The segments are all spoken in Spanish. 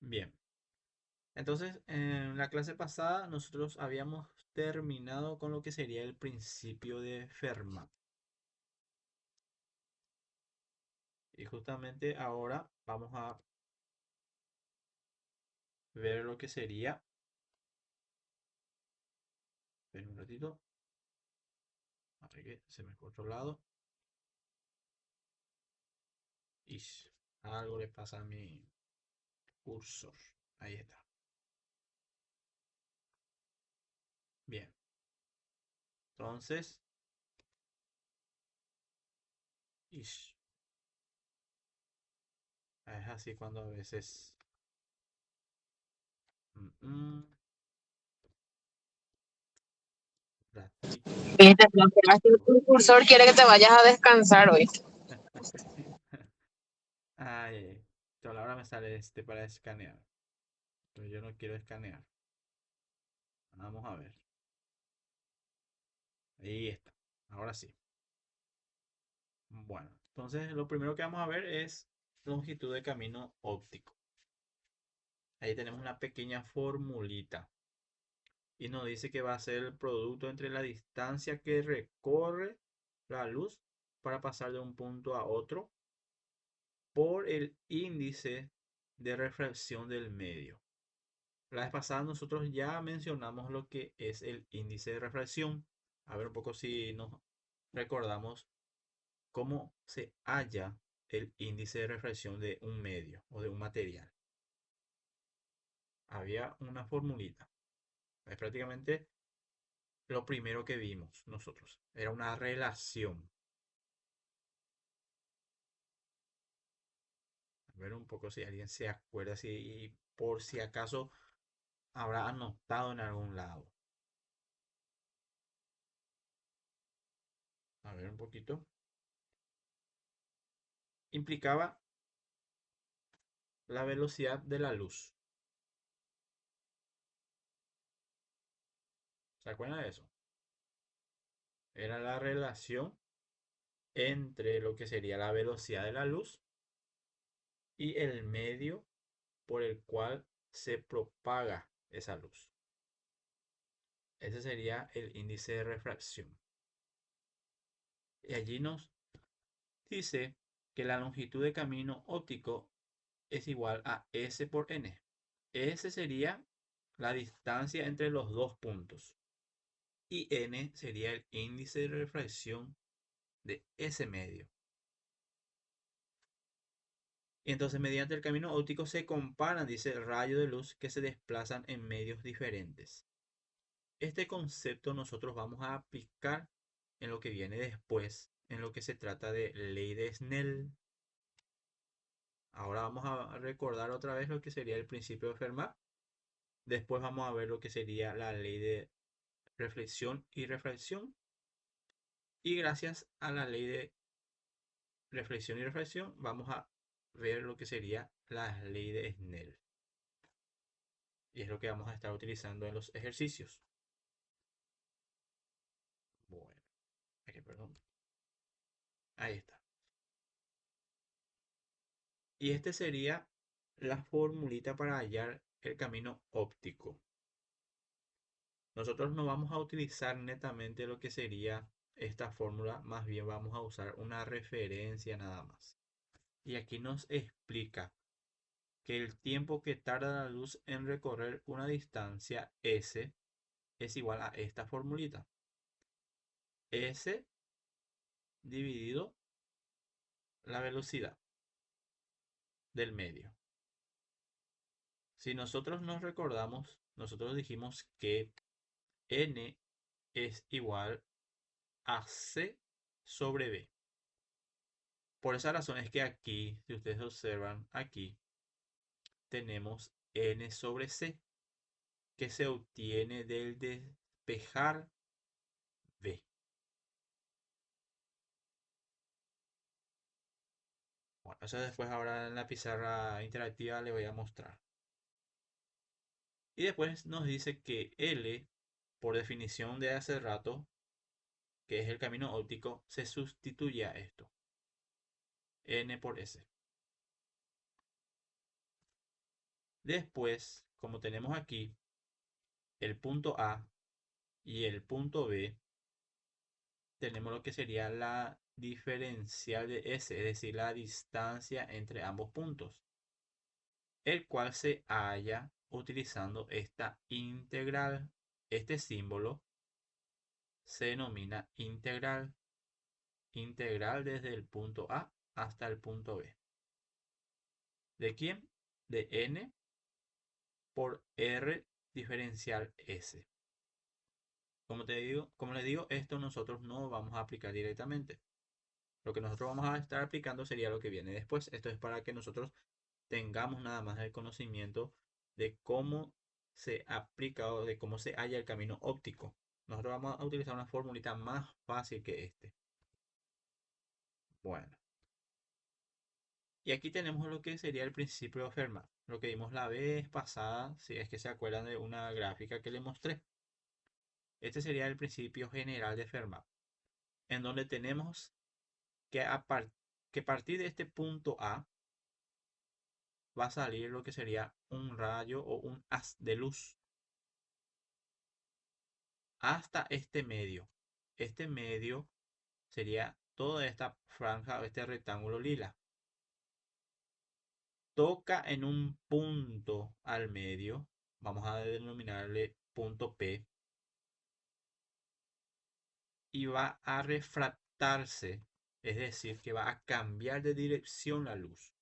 Bien. Entonces, en la clase pasada nosotros habíamos terminado con lo que sería el principio de Fermat. Y justamente ahora vamos a ver lo que sería. Esperen un ratito. A ver que se me fue a otro lado. Y algo le pasa a mi cursor. Ahí está. Bien. Entonces, ish, es así cuando a veces. mm, mm, ratito. Viste, tu cursor quiere que te vayas a descansar hoy. Ay, ahora me sale este para escanear. Pero yo no quiero escanear. Vamos a ver. Ahí está. Ahora sí. Bueno, entonces lo primero que vamos a ver es longitud de camino óptico. Ahí tenemos una pequeña formulita. Y nos dice que va a ser el producto entre la distancia que recorre la luz para pasar de un punto a otro por el índice de refracción del medio. La vez pasada nosotros ya mencionamos lo que es el índice de refracción. A ver un poco si nos recordamos cómo se halla el índice de refracción de un medio o de un material. Había una formulita. Es prácticamente lo primero que vimos nosotros. Era una relación. A ver un poco si alguien se acuerda si y por si acaso habrá anotado en algún lado. A ver un poquito. Implicaba la velocidad de la luz. ¿Se acuerdan de eso? Era la relación entre lo que sería la velocidad de la luz y el medio por el cual se propaga esa luz. Ese sería el índice de refracción. Y allí nos dice que la longitud de camino óptico es igual a S por N. S sería la distancia entre los dos puntos y N sería el índice de refracción de ese medio. Y entonces mediante el camino óptico se comparan, dice, el rayo de luz que se desplazan en medios diferentes. Este concepto nosotros vamos a aplicar en lo que viene después, en lo que se trata de ley de Snell. Ahora vamos a recordar otra vez lo que sería el principio de Fermat. Después vamos a ver lo que sería la ley de reflexión y refracción. Y gracias a la ley de reflexión y refracción vamos a ver lo que sería la ley de Snell. Y es lo que vamos a estar utilizando en los ejercicios. Bueno, perdón. Ahí está. Y este sería la formulita para hallar el camino óptico. Nosotros no vamos a utilizar netamente lo que sería esta fórmula, más bien vamos a usar una referencia nada más. Y aquí nos explica que el tiempo que tarda la luz en recorrer una distancia S es igual a esta formulita. S dividido la velocidad del medio. Si nosotros nos recordamos, nosotros dijimos que N es igual a C sobre B. Por esa razón es que aquí, si ustedes observan aquí, tenemos N sobre C, que se obtiene del despejar B. Bueno, eso después ahora en la pizarra interactiva le voy a mostrar. Y después nos dice que L, por definición de hace rato, que es el camino óptico, se sustituye a esto. N por S. Después, como tenemos aquí el punto A y el punto B, tenemos lo que sería la diferencial de S, es decir, la distancia entre ambos puntos, el cual se halla utilizando esta integral. Este símbolo se denomina integral, integral desde el punto A hasta el punto B. ¿De quién? De n por r diferencial s. Como les digo, esto nosotros no vamos a aplicar directamente. Lo que nosotros vamos a estar aplicando sería lo que viene después. Esto es para que nosotros tengamos nada más el conocimiento de cómo se aplica o de cómo se halla el camino óptico. Nosotros vamos a utilizar una formulita más fácil que este. Bueno, y aquí tenemos lo que sería el principio de Fermat. Lo que vimos la vez pasada, si es que se acuerdan de una gráfica que les mostré. Este sería el principio general de Fermat, en donde tenemos que que a partir de este punto A va a salir lo que sería un rayo o un haz de luz hasta este medio. Este medio sería toda esta franja o este rectángulo lila. Toca en un punto al medio, vamos a denominarle punto P, y va a refractarse, es decir, que va a cambiar de dirección la luz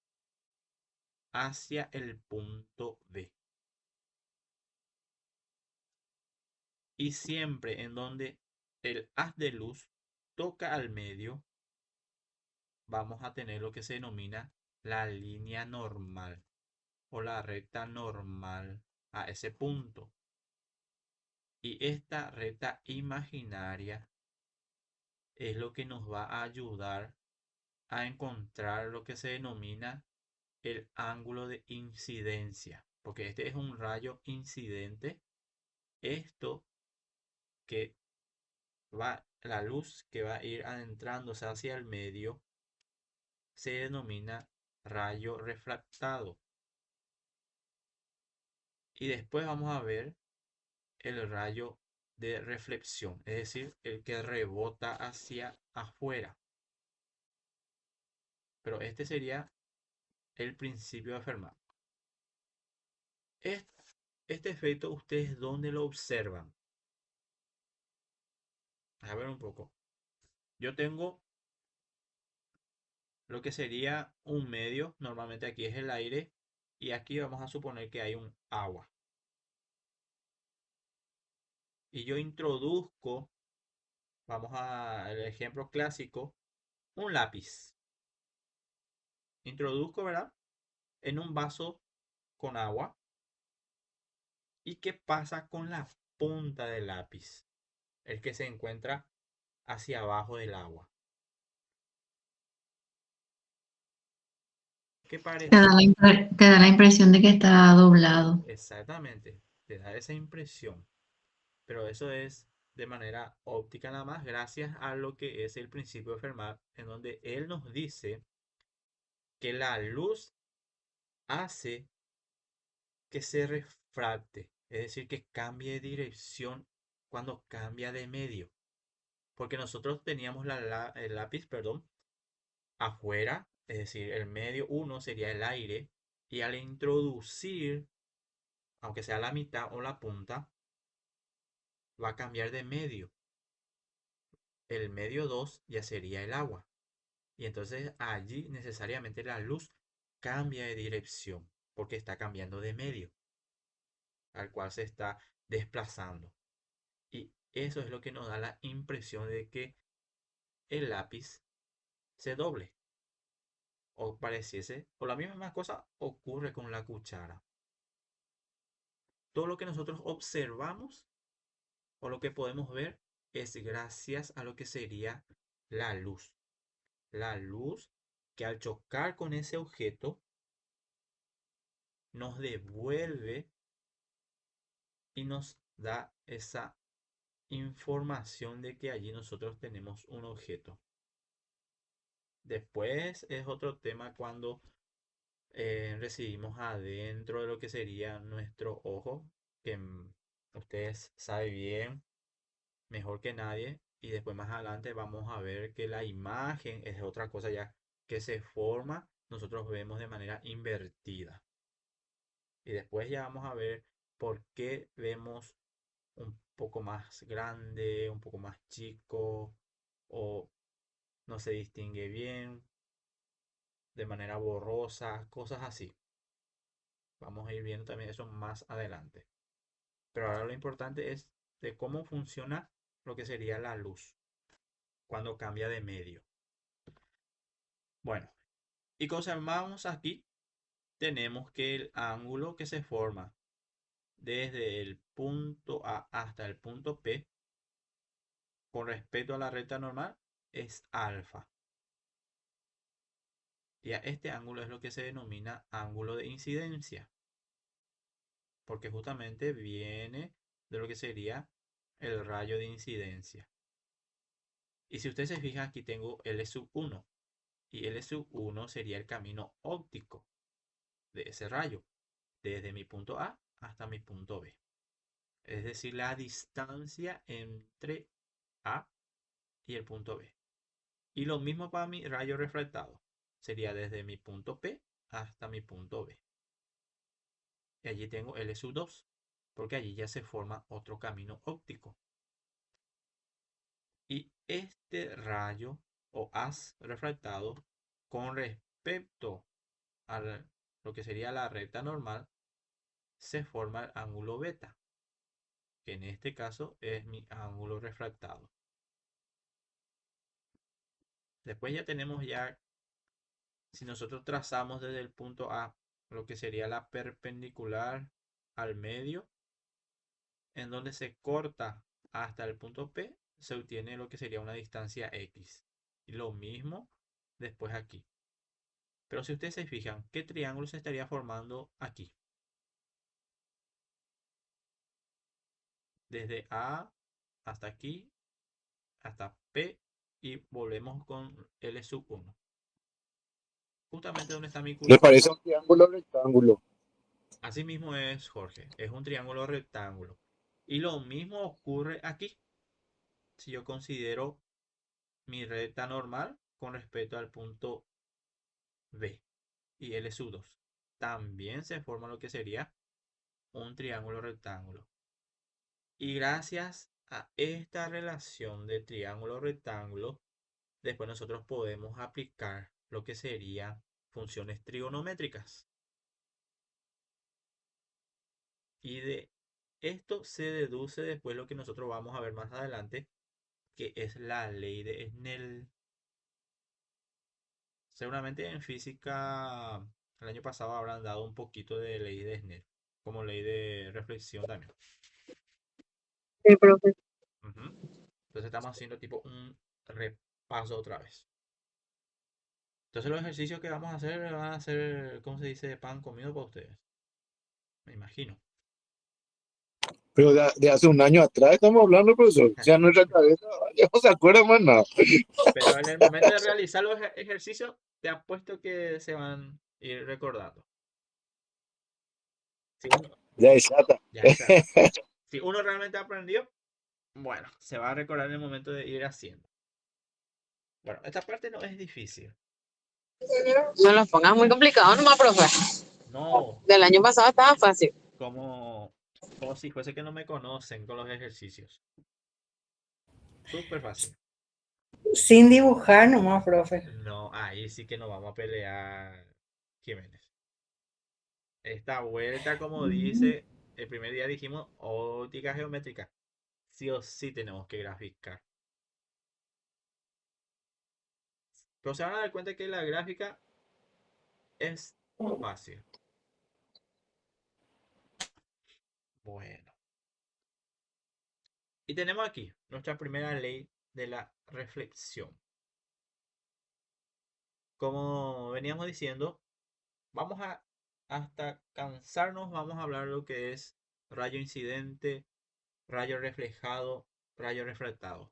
hacia el punto B. Y siempre en donde el haz de luz toca al medio, vamos a tener lo que se denomina la línea normal o la recta normal a ese punto. Y esta recta imaginaria es lo que nos va a ayudar a encontrar lo que se denomina el ángulo de incidencia, porque este es un rayo incidente. Esto que la luz que va a ir adentrándose hacia el medio se denomina rayo refractado. Y después vamos a ver el rayo de reflexión, es decir, el que rebota hacia afuera. Pero este sería el principio de Fermat. Este efecto, ¿ustedes dónde lo observan? A ver un poco. Yo tengo lo que sería un medio, normalmente aquí es el aire, y aquí vamos a suponer que hay un agua. Y yo introduzco, vamos al ejemplo clásico, un lápiz. Introduzco, ¿verdad? En un vaso con agua. ¿Y qué pasa con la punta del lápiz? El que se encuentra hacia abajo del agua. ¿Qué parece? Te da la impresión de que está doblado. Exactamente, te da esa impresión. Pero eso es de manera óptica nada más, gracias a lo que es el principio de Fermat, en donde él nos dice que la luz hace que se refracte, es decir, que cambie de dirección cuando cambia de medio. Porque nosotros teníamos el lápiz, perdón, afuera, es decir, el medio uno sería el aire, y al introducir, aunque sea la mitad o la punta, va a cambiar de medio. El medio 2 ya sería el agua. Y entonces allí necesariamente la luz cambia de dirección porque está cambiando de medio al cual se está desplazando. Y eso es lo que nos da la impresión de que el lápiz se doble o pareciese, o la misma cosa ocurre con la cuchara. Todo lo que nosotros observamos o lo que podemos ver es gracias a lo que sería la luz. La luz que al chocar con ese objeto nos devuelve y nos da esa información de que allí nosotros tenemos un objeto. Después es otro tema cuando recibimos adentro de lo que sería nuestro ojo, que ustedes saben bien, mejor que nadie. Y después más adelante vamos a ver que la imagen es otra cosa ya que se forma, nosotros vemos de manera invertida. Y después ya vamos a ver por qué vemos un poco más grande, un poco más chico, o no se distingue bien, de manera borrosa, cosas así. Vamos a ir viendo también eso más adelante. Pero ahora lo importante es de cómo funciona lo que sería la luz cuando cambia de medio. Bueno, y conservamos aquí, tenemos que el ángulo que se forma desde el punto A hasta el punto P con respecto a la recta normal es alfa. Y a este ángulo es lo que se denomina ángulo de incidencia, porque justamente viene de lo que sería el rayo de incidencia. Y si usted se fija, aquí tengo L sub 1. Y L sub 1 sería el camino óptico de ese rayo, desde mi punto A hasta mi punto B. Es decir, la distancia entre A y el punto B. Y lo mismo para mi rayo refractado. Sería desde mi punto P hasta mi punto B. Y allí tengo L sub 2, porque allí ya se forma otro camino óptico. Y este rayo o haz refractado con respecto a lo que sería la recta normal, se forma el ángulo beta, que en este caso es mi ángulo refractado. Después ya tenemos ya, si nosotros trazamos desde el punto A lo que sería la perpendicular al medio, en donde se corta hasta el punto P, se obtiene lo que sería una distancia X. Y lo mismo después aquí. Pero si ustedes se fijan, ¿qué triángulo se estaría formando aquí? Desde A hasta aquí, hasta P, y volvemos con L sub 1. Justamente donde está mi Me cursor. parece un triángulo rectángulo. Así mismo es, Jorge. Es un triángulo rectángulo. Y lo mismo ocurre aquí. Si yo considero mi recta normal con respecto al punto B y L sub 2. También se forma lo que sería un triángulo rectángulo. Y gracias a esta relación de triángulo rectángulo, después nosotros podemos aplicar lo que serían funciones trigonométricas. Y de esto se deduce después lo que nosotros vamos a ver más adelante, que es la ley de Snell. Seguramente en física el año pasado habrán dado un poquito de ley de Snell, como ley de reflexión también. Sí, profe. Ujú. Entonces estamos haciendo tipo un repaso otra vez. Entonces los ejercicios que vamos a hacer van a ser, ¿cómo se dice? Pan comido para ustedes. Me imagino. Pero de hace un año atrás estamos hablando, profesor. O sea, nuestra cabeza ya no se acuerda más nada. Pero en el momento de realizar los ejercicios, te apuesto que se van a ir recordando. Si uno, Ya es chata. ya exacto. Si uno realmente aprendió, bueno, se va a recordar en el momento de ir haciendo. Bueno, esta parte no es difícil. No los pongas muy complicados nomás, profe. No, Del año pasado estaba fácil. como, como si fuese que no me conocen con los ejercicios. Súper fácil. Sin dibujar nomás, profe. No, ahí sí que nos vamos a pelear, Jiménez. Esta vuelta, como dice, el primer día dijimos óptica geométrica. Sí o sí tenemos que graficar. Pero se van a dar cuenta que la gráfica es fácil. Bueno. Y tenemos aquí nuestra primera ley de la reflexión. Como veníamos diciendo, vamos a, hasta cansarnos, vamos a hablar de lo que es rayo incidente, rayo reflejado, rayo refractado.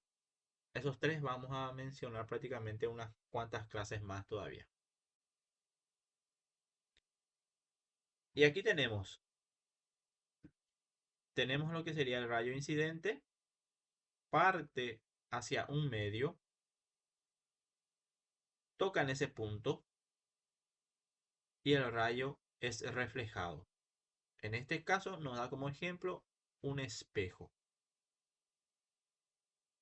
Esos tres vamos a mencionar prácticamente unas cuantas clases más todavía. Y aquí tenemos lo que sería el rayo incidente, parte hacia un medio, toca en ese punto y el rayo es reflejado. En este caso nos da como ejemplo un espejo.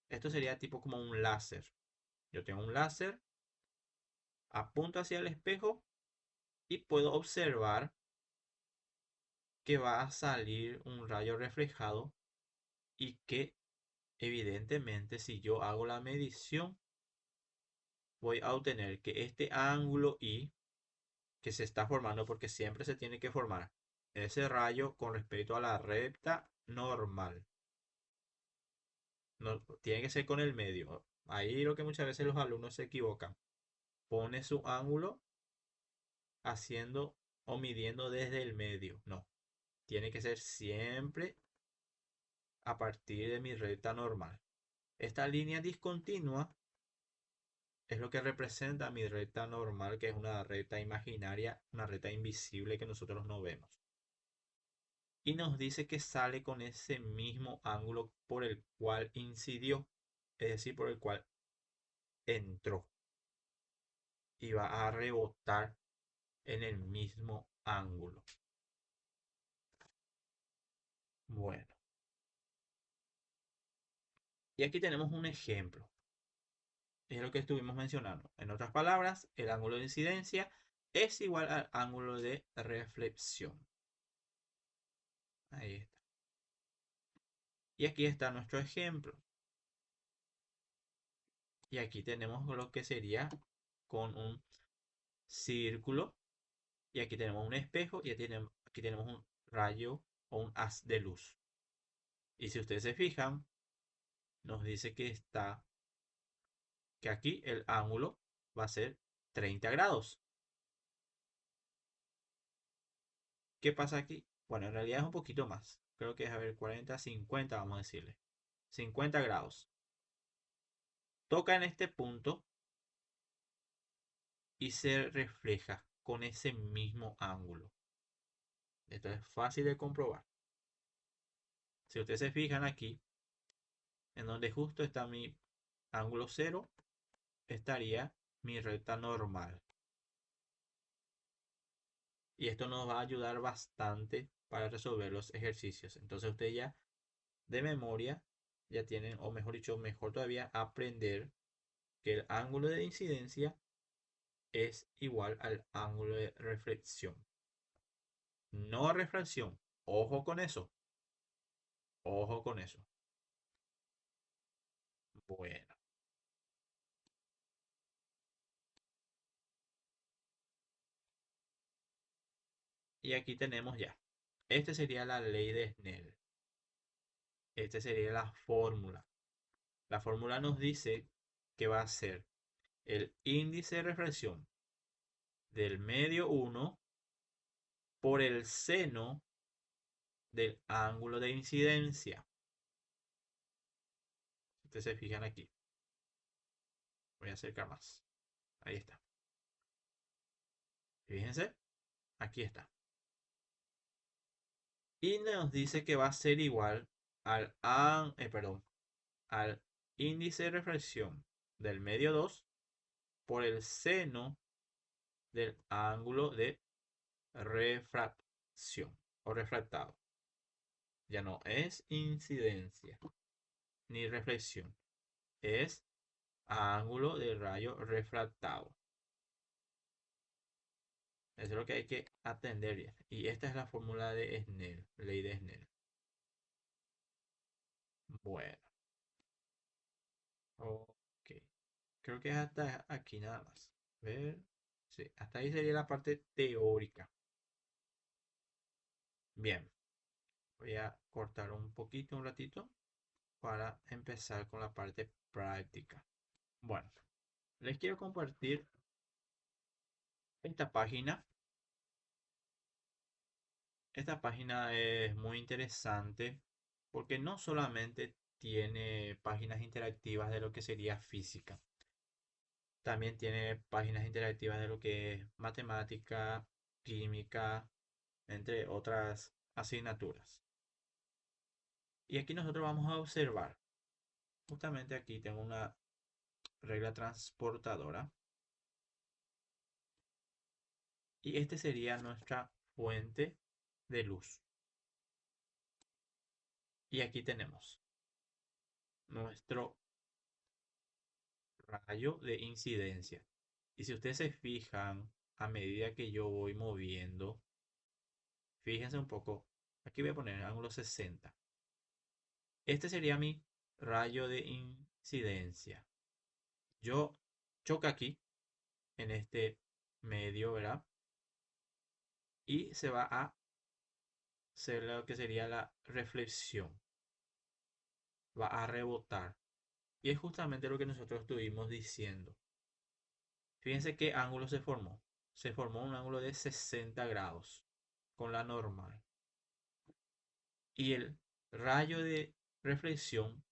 Esto sería tipo como un láser. Yo tengo un láser, apunto hacia el espejo y puedo observar que va a salir un rayo reflejado y que evidentemente si yo hago la medición voy a obtener que este ángulo Y que se está formando, porque siempre se tiene que formar ese rayo con respecto a la recta normal. No, tiene que ser con el medio. Ahí lo que muchas veces los alumnos se equivocan. Pone su ángulo haciendo o midiendo desde el medio. No, tiene que ser siempre a partir de mi recta normal. Esta línea discontinua es lo que representa mi recta normal, que es una recta imaginaria, una recta invisible que nosotros no vemos. Y nos dice que sale con ese mismo ángulo por el cual incidió, es decir, por el cual entró. Y va a rebotar en el mismo ángulo. Bueno, y aquí tenemos un ejemplo. Es lo que estuvimos mencionando. En otras palabras, el ángulo de incidencia es igual al ángulo de reflexión. Ahí está. Y aquí está nuestro ejemplo. Y aquí tenemos lo que sería con un círculo. Y aquí tenemos un espejo. Y aquí tenemos un rayo o un haz de luz. Y si ustedes se fijan, nos dice que aquí el ángulo va a ser 30 grados. ¿Qué pasa aquí? Bueno, en realidad es un poquito más. Creo que es, a ver, 40, 50, vamos a decirle. 50 grados. Toca en este punto y se refleja con ese mismo ángulo. Esto es fácil de comprobar. Si ustedes se fijan aquí, en donde justo está mi ángulo cero, estaría mi recta normal. Y esto nos va a ayudar bastante para resolver los ejercicios. Entonces ustedes ya de memoria ya tienen, o mejor dicho, mejor todavía, aprender que el ángulo de incidencia es igual al ángulo de reflexión. No refracción. Ojo con eso. Ojo con eso. Bueno. Y aquí tenemos ya. Esta sería la ley de Snell. Esta sería la fórmula. La fórmula nos dice que va a ser el índice de reflexión del medio 1 por el seno del ángulo de incidencia. Ustedes se fijan aquí. Voy a acercar más. Ahí está. Fíjense. Aquí está. Y nos dice que va a ser igual al, al índice de reflexión del medio 2 por el seno del ángulo de refracción o refractado. Ya no es incidencia ni reflexión, es ángulo de rayo refractado. Eso es lo que hay que atender bien. Y esta es la fórmula de Snell, ley de Snell. Bueno, ok. Creo que es hasta aquí nada más. Ver. Sí, hasta ahí sería la parte teórica. Bien, voy a cortar un poquito, un ratito, para empezar con la parte práctica. Bueno, les quiero compartir esta página. Esta página es muy interesante porque no solamente tiene páginas interactivas de lo que sería física, también tiene páginas interactivas de lo que es matemática, química, entre otras asignaturas. Y aquí nosotros vamos a observar, justamente aquí tengo una regla transportadora. Y este sería nuestra fuente de luz. Y aquí tenemos nuestro rayo de incidencia. Y si ustedes se fijan, a medida que yo voy moviendo, fíjense un poco, aquí voy a poner el ángulo 60. Este sería mi rayo de incidencia. Yo choco aquí, en este medio, ¿verdad? Y se va a hacer lo que sería la reflexión. Va a rebotar. Y es justamente lo que nosotros estuvimos diciendo. Fíjense qué ángulo se formó. Se formó un ángulo de 60 grados con la normal. Y el rayo de reflexión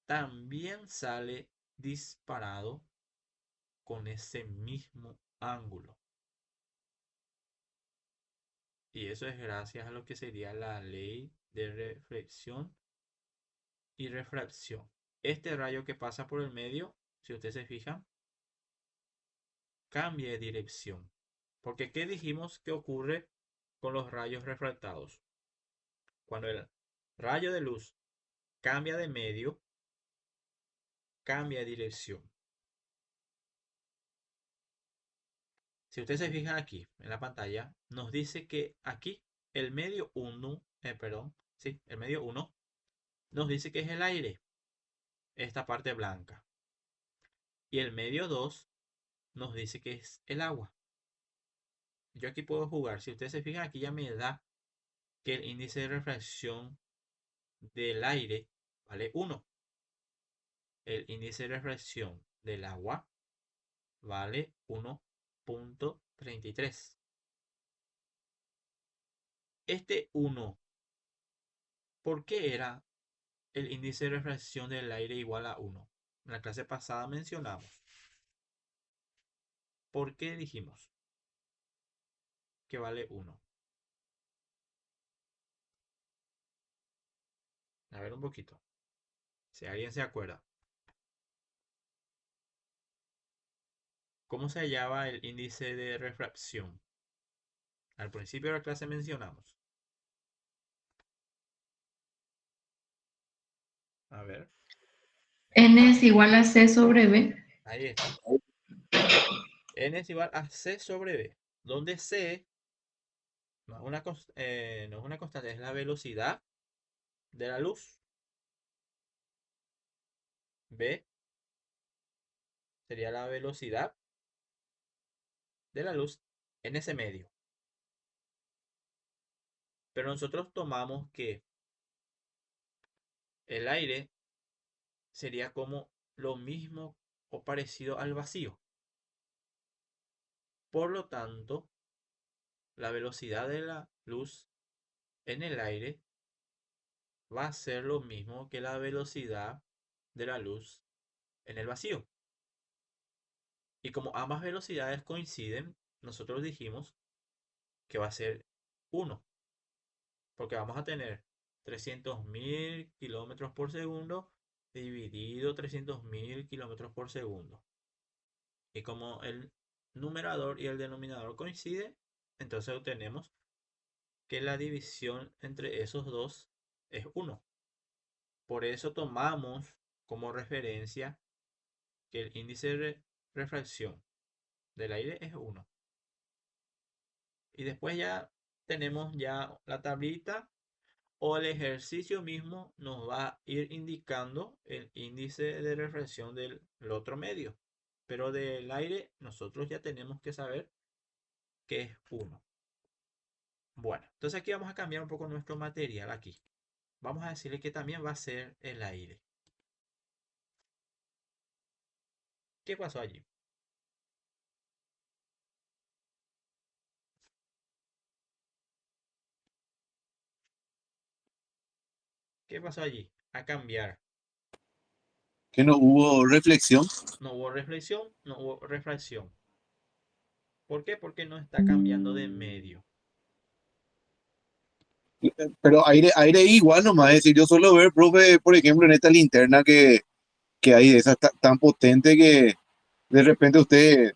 también sale disparado con ese mismo ángulo. Y eso es gracias a lo que sería la ley de reflexión y refracción. Este rayo que pasa por el medio, si ustedes se fijan, cambia de dirección. Porque ¿qué dijimos que ocurre con los rayos refractados? Cuando el rayo de luz cambia de medio, cambia de dirección. Si ustedes se fijan aquí en la pantalla, nos dice que aquí el medio 1, el medio 1 nos dice que es el aire, esta parte blanca. Y el medio 2 nos dice que es el agua. Yo aquí puedo jugar. Si ustedes se fijan, aquí ya me da que el índice de refracción del aire vale 1. El índice de refracción del agua vale 1.33. Este 1, ¿por qué era el índice de refracción del aire igual a 1? En la clase pasada mencionamos. ¿Por qué dijimos que vale 1? A ver un poquito. Si alguien se acuerda. ¿Cómo se hallaba el índice de refracción? Al principio de la clase mencionamos. A ver, N es igual a C sobre B. ahí está. N es igual a C sobre B, donde C no es una constante, es la velocidad de la luz. B sería la velocidad de la luz en ese medio. Pero nosotros tomamos que el aire sería como lo mismo o parecido al vacío. Por lo tanto, la velocidad de la luz en el aire va a ser lo mismo que la velocidad de la luz en el vacío. Y como ambas velocidades coinciden, nosotros dijimos que va a ser 1. Porque vamos a tener 300.000 kilómetros por segundo dividido 300.000 kilómetros por segundo. Y como el numerador y el denominador coinciden, entonces obtenemos que la división entre esos dos es 1. Por eso tomamos como referencia que el índice de refracción del aire es 1. Y después ya tenemos ya la tablita o el ejercicio mismo nos va a ir indicando el índice de refracción del otro medio. Pero del aire nosotros ya tenemos que saber que es 1. Bueno, entonces aquí vamos a cambiar un poco nuestro material aquí. Vamos a decirle que también va a ser el aire. ¿Qué pasó allí? ¿Qué pasó allí? A cambiar. Que no hubo reflexión. No hubo reflexión, no hubo refracción. ¿Por qué? Porque no está cambiando de medio. Pero aire igual nomás, es decir, yo suelo ver, profe, por ejemplo, en esta linterna que hay de esas tan potente que de repente usted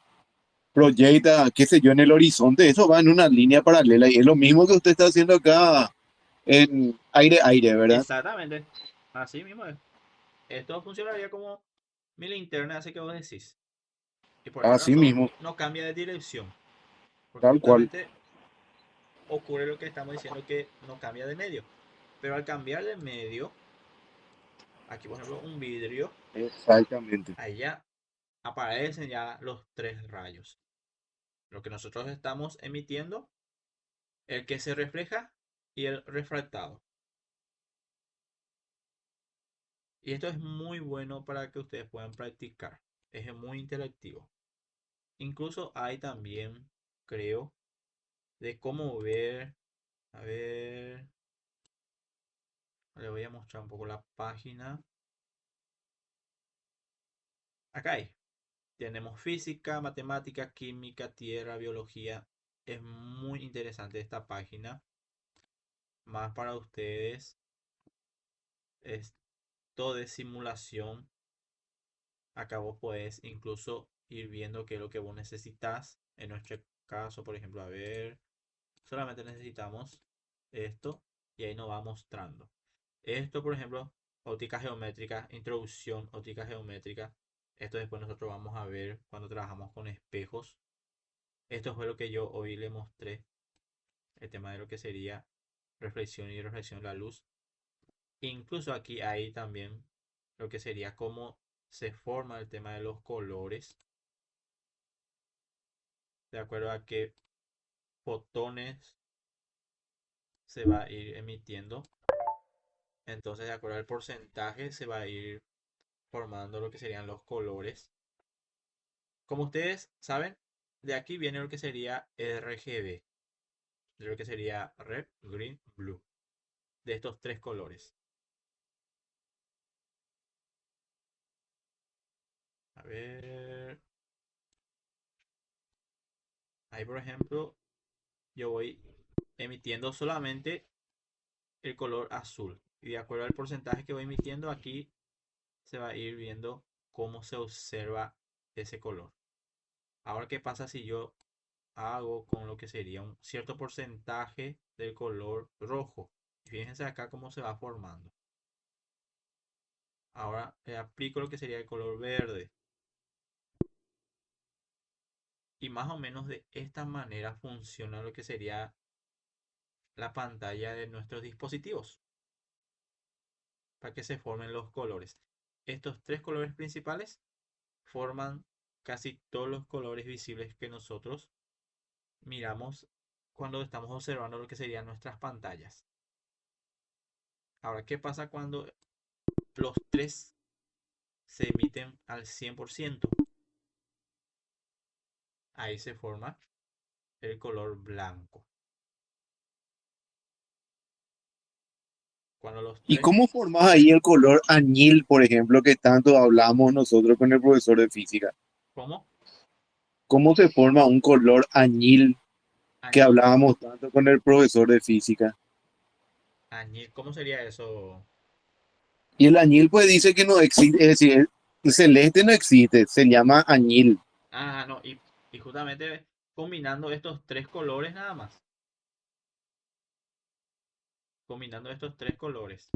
proyecta, qué sé yo, en el horizonte, eso va en una línea paralela y es lo mismo que usted está haciendo acá en aire, ¿verdad? Exactamente. Así mismo es. Esto funcionaría como mi linterna, así que vos decís. Y por esa Así razón mismo, no cambia de dirección. Porque tal cual. justamente ocurre lo que estamos diciendo que no cambia de medio. Pero al cambiar de medio, aquí por ejemplo un vidrio, Exactamente. ahí ya aparecen ya los tres rayos. Lo que nosotros estamos emitiendo, el que se refleja y el refractado. Y esto es muy bueno para que ustedes puedan practicar. Es muy interactivo. Incluso hay también, creo, de cómo ver. A ver, le voy a mostrar un poco la página. Acá hay. Tenemos física, matemática, química, tierra, biología. Es muy interesante esta página. Más para ustedes. Esto de simulación. Acá vos podés incluso ir viendo qué es lo que vos necesitas. En nuestro caso, por ejemplo, a ver. Solamente necesitamos esto. Y ahí nos va mostrando. Esto, por ejemplo, óptica geométrica, introducción, óptica geométrica. Esto después nosotros vamos a ver cuando trabajamos con espejos. Esto fue lo que yo hoy le mostré, el tema de lo que sería reflexión y reflexión de la luz. Incluso aquí hay también lo que sería cómo se forma el tema de los colores, de acuerdo a qué fotones se va a ir emitiendo. Entonces, de acuerdo al porcentaje, se va a ir formando lo que serían los colores. Como ustedes saben, de aquí viene lo que sería RGB, de lo que sería Red, Green, Blue, de estos tres colores. A ver, ahí por ejemplo, yo voy emitiendo solamente el color azul. Y de acuerdo al porcentaje que voy emitiendo, aquí se va a ir viendo cómo se observa ese color. Ahora, ¿qué pasa si yo hago con lo que sería un cierto porcentaje del color rojo? Fíjense acá cómo se va formando. Ahora aplico lo que sería el color verde. Y más o menos de esta manera funciona lo que sería la pantalla de nuestros dispositivos. Para que se formen los colores. Estos tres colores principales forman casi todos los colores visibles que nosotros miramos cuando estamos observando lo que serían nuestras pantallas. Ahora, ¿qué pasa cuando los tres se emiten al 100%? Ahí se forma el color blanco. Cuando los ¿Y tres... cómo formas ahí el color añil, por ejemplo, que tanto hablamos nosotros con el profesor de física? ¿Cómo? ¿Cómo se forma un color añil que Añil. hablábamos tanto con el profesor de física? Añil. ¿Cómo sería eso? Y el añil pues dice que no existe, es decir, el celeste no existe, se llama añil. Ah, no. Y justamente combinando estos tres colores nada más. Combinando estos tres colores.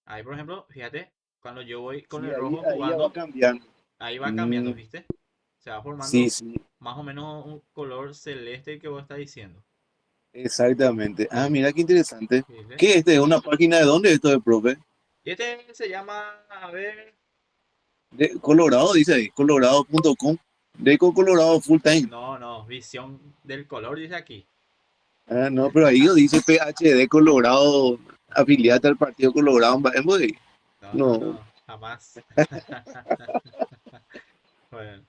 Ahí, por ejemplo, fíjate, cuando yo voy con Sí, el rojo ahí ya va jugando, cambiando. ahí va Mm, cambiando, ¿viste? Se va sí, formando sí, más o menos un color celeste que vos estás diciendo. exactamente. Ah, Sí, mira qué interesante. ¿viste? ¿Qué es este? ¿Una página de dónde es esto de profe? Y este se llama, a ver, De Colorado, dice ahí, colorado.com. Deco Colorado Full Time. no, visión del color dice aquí. Ah, no, pero ahí dice PhD Colorado, afiliate al Partido Colorado. No, No, jamás. Bueno,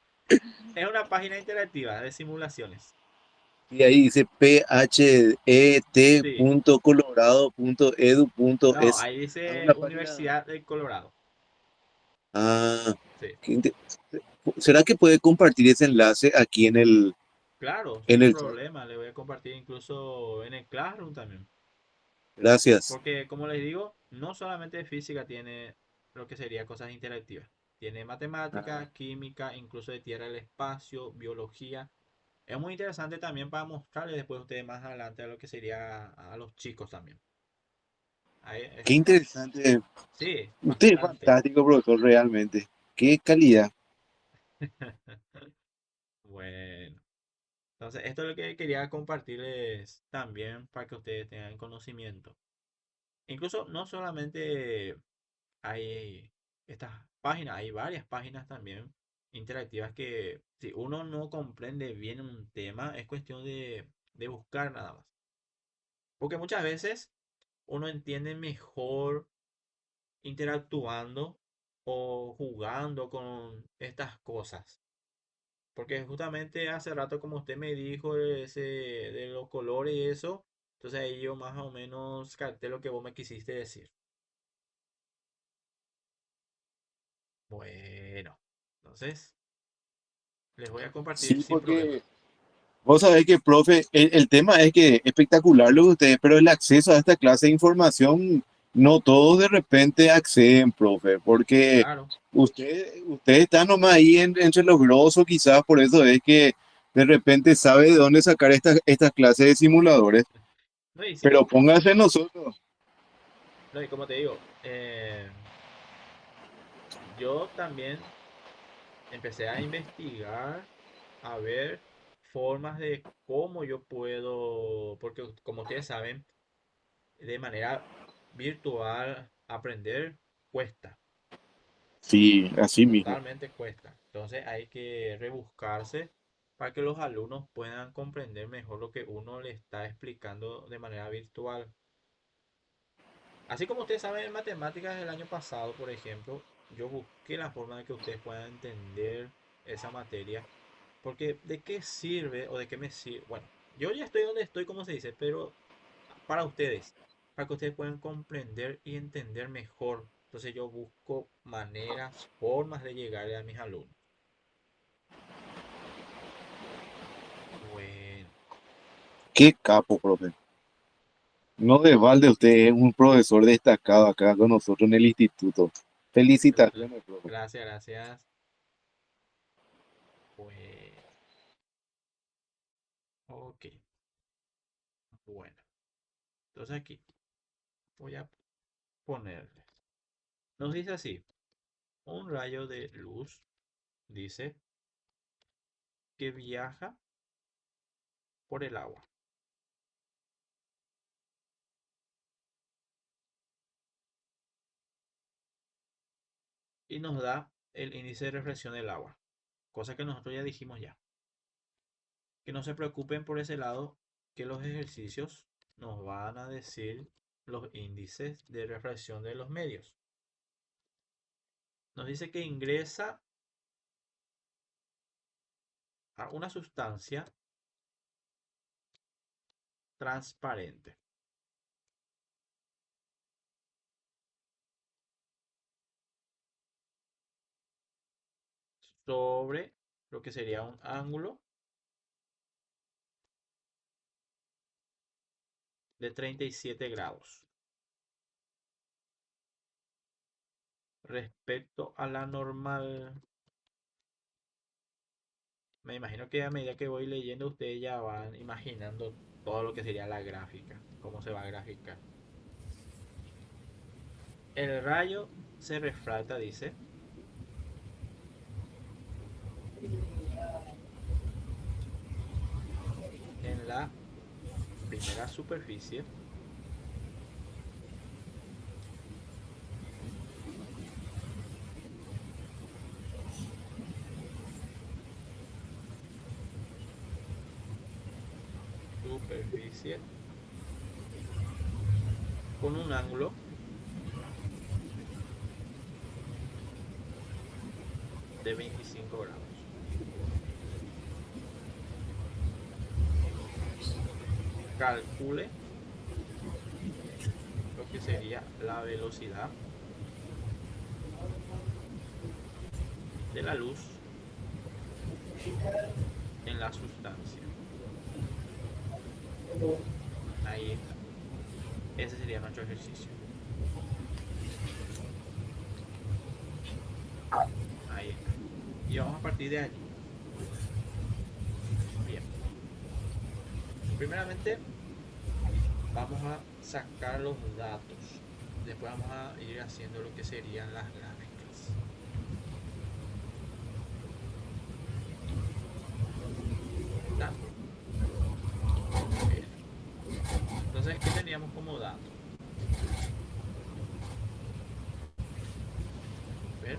es una página interactiva de simulaciones. y ahí dice Sí, no, phet.colorado.edu.es. ahí Ah, dice una página. Universidad del Colorado. Ah, Sí, qué inte- ¿será que puede compartir ese enlace aquí claro, en sin el chat? problema. Le voy a compartir incluso en el Classroom también. Gracias. Porque, como les digo, no solamente física tiene lo que sería cosas interactivas. Tiene Ah, matemática, química, incluso de tierra del espacio, biología. Es muy interesante también para mostrarles después a ustedes más adelante a lo que sería a los chicos también. Ahí qué interesante. sí, Usted es bastante. fantástico, profesor, realmente. Qué calidad. Bueno, entonces esto es lo que quería compartirles también para que ustedes tengan conocimiento. Incluso no solamente hay estas páginas, hay varias páginas también interactivas que si uno no comprende bien un tema, es cuestión de buscar nada más. Porque muchas veces uno entiende mejor interactuando o jugando con estas cosas. Porque justamente hace rato, como usted me dijo, ese de los colores y eso, entonces ahí yo más o menos capté lo que vos me quisiste decir. Bueno, entonces les voy a compartir Sí, sin problema. porque vos sabés que, profe, el tema es que es espectacular lo de ustedes, pero el acceso a esta clase de información, no todos de repente acceden, profe, porque Claro. usted está nomás ahí entre los grosos, quizás por eso es que de repente sabe de dónde sacar estas clases de simuladores, No, y sí, pero póngase en nosotros. no, y como te digo, yo también empecé a investigar, a ver formas de cómo yo puedo, porque como ustedes saben, de manera virtual aprender cuesta, Sí, así mismo. totalmente cuesta. Entonces hay que rebuscarse para que los alumnos puedan comprender mejor lo que uno le está explicando de manera virtual. Así como ustedes saben en matemáticas del año pasado, por ejemplo, yo busqué la forma de que ustedes puedan entender esa materia. Porque ¿de qué sirve o de qué me sirve? Bueno, yo ya estoy donde estoy, como se dice, pero para ustedes, para que ustedes puedan comprender y entender mejor. Entonces yo busco maneras, formas de llegarle a mis alumnos. Bueno, Qué capo, profe. No de balde, usted es un profesor destacado acá con nosotros en el instituto. Felicitaciones, profe. gracias, gracias. Pues, ok, bueno. Entonces aquí voy a ponerle. Nos dice así, un rayo de luz, dice, que viaja por el agua y nos da el índice de reflexión del agua, cosa que nosotros ya dijimos ya. Que no se preocupen por ese lado, que los ejercicios nos van a decir los índices de refracción de los medios. Nos dice que ingresa a una sustancia transparente sobre lo que sería un ángulo de 37 grados respecto a la normal. Me imagino que a medida que voy leyendo ustedes ya van imaginando todo lo que sería la gráfica, cómo se va a graficar. El rayo se refracta, dice, en la primera superficie superficie con un ángulo de 25 grados. Calcule lo que sería la velocidad de la luz en la sustancia. Ahí está. Ese sería nuestro ejercicio. Ahí está. Y vamos a partir de allí. Bien. Primeramente vamos a sacar los datos. Después vamos a ir haciendo lo que serían las gráficas. ¿Está? Bien. Entonces, ¿qué teníamos como dato? Ver.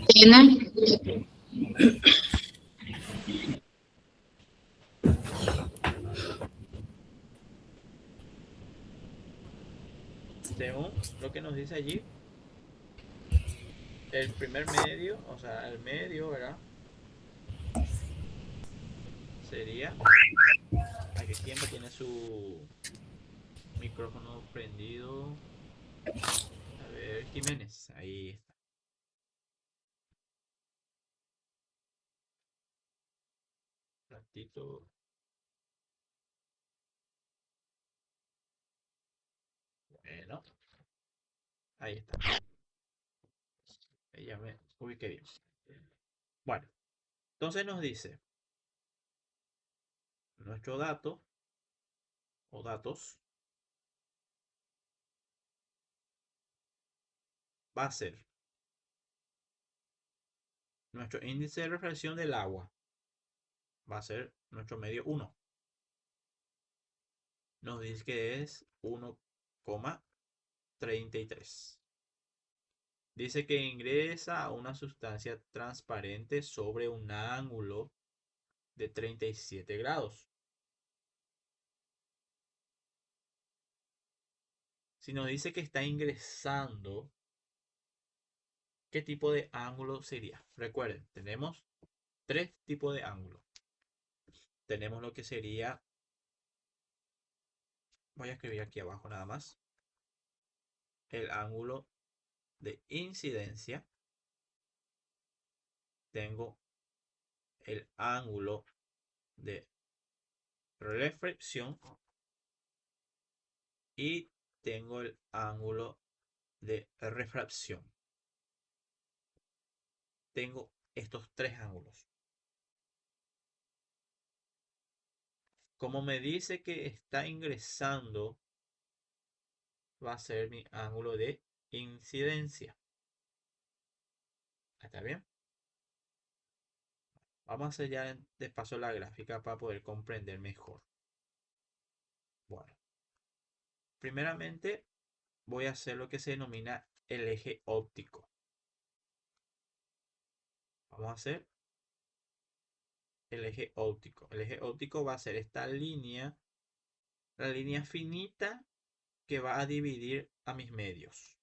Tiene Según lo que nos dice allí, el primer medio, o sea, el medio, ¿verdad? Sería... Ay, que siempre tiene su micrófono prendido. A ver, Jiménez, ahí está. Ratito. Bueno, ahí está. Ya me ubiqué bien. Bueno, entonces nos dice nuestro dato o datos va a ser nuestro índice de refracción del agua. Va a ser nuestro medio 1. Nos dice que es 1,33. Dice que ingresa a una sustancia transparente sobre un ángulo de 37 grados. Si nos dice que está ingresando, ¿qué tipo de ángulo sería? Recuerden, tenemos tres tipos de ángulo. Tenemos lo que sería, voy a escribir aquí abajo nada más, el ángulo de incidencia. Tengo el ángulo de reflexión y tengo el ángulo de refracción. Tengo estos tres ángulos. Como me dice que está ingresando, va a ser mi ángulo de incidencia. ¿Está bien? Vamos a hacer ya de paso la gráfica para poder comprender mejor. Bueno, primeramente voy a hacer lo que se denomina el eje óptico. Vamos a hacer el eje óptico. El eje óptico va a ser esta línea, la línea finita que va a dividir a mis medios.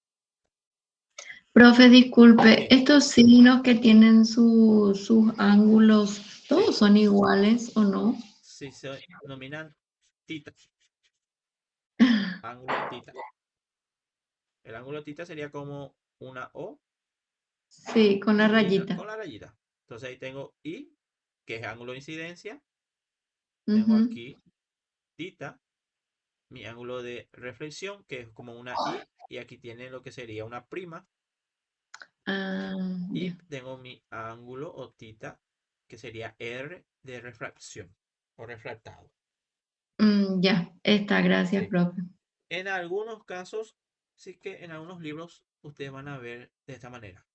Profe, disculpe, Sí, estos signos que tienen sus ángulos, ¿todos sí. son iguales o no? Sí, se denominan tita, ángulo tita. El ángulo tita sería como una O Sí, con la dividida rayita. con la rayita. Entonces ahí tengo I, que es ángulo de incidencia. Tengo Ujú. aquí tita, mi ángulo de reflexión, que es como una I, y aquí tiene lo que sería una prima. Ah, Y ya. tengo mi ángulo o tita, que sería R de refracción o refractado. Ya, está, gracias, Sí. profe. En algunos casos, sí que en algunos libros ustedes van a ver de esta manera.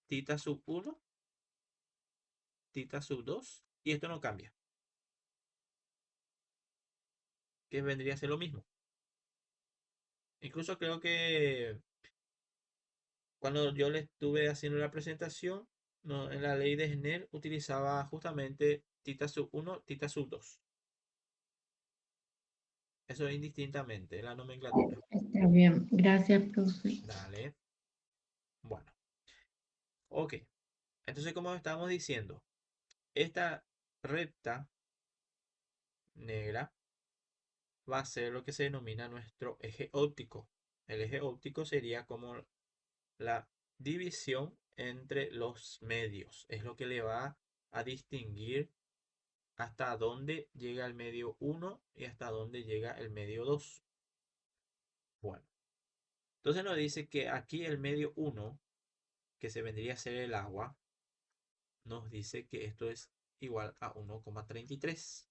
Tita sub 1, tita sub 2, y esto no cambia, que vendría a ser lo mismo. Incluso creo que cuando yo le estuve haciendo la presentación, en la ley de Snell utilizaba justamente tita sub 1, tita sub 2. Eso es indistintamente la nomenclatura. Está bien, gracias, profe. Dale. Bueno, ok. Entonces, como estábamos diciendo, esta recta negra va a ser lo que se denomina nuestro eje óptico. El eje óptico sería como la división entre los medios. Es lo que le va a distinguir hasta dónde llega el medio 1 y hasta dónde llega el medio 2. Bueno, entonces nos dice que aquí el medio 1, que se vendría a ser el agua, nos dice que esto es igual a 1,33.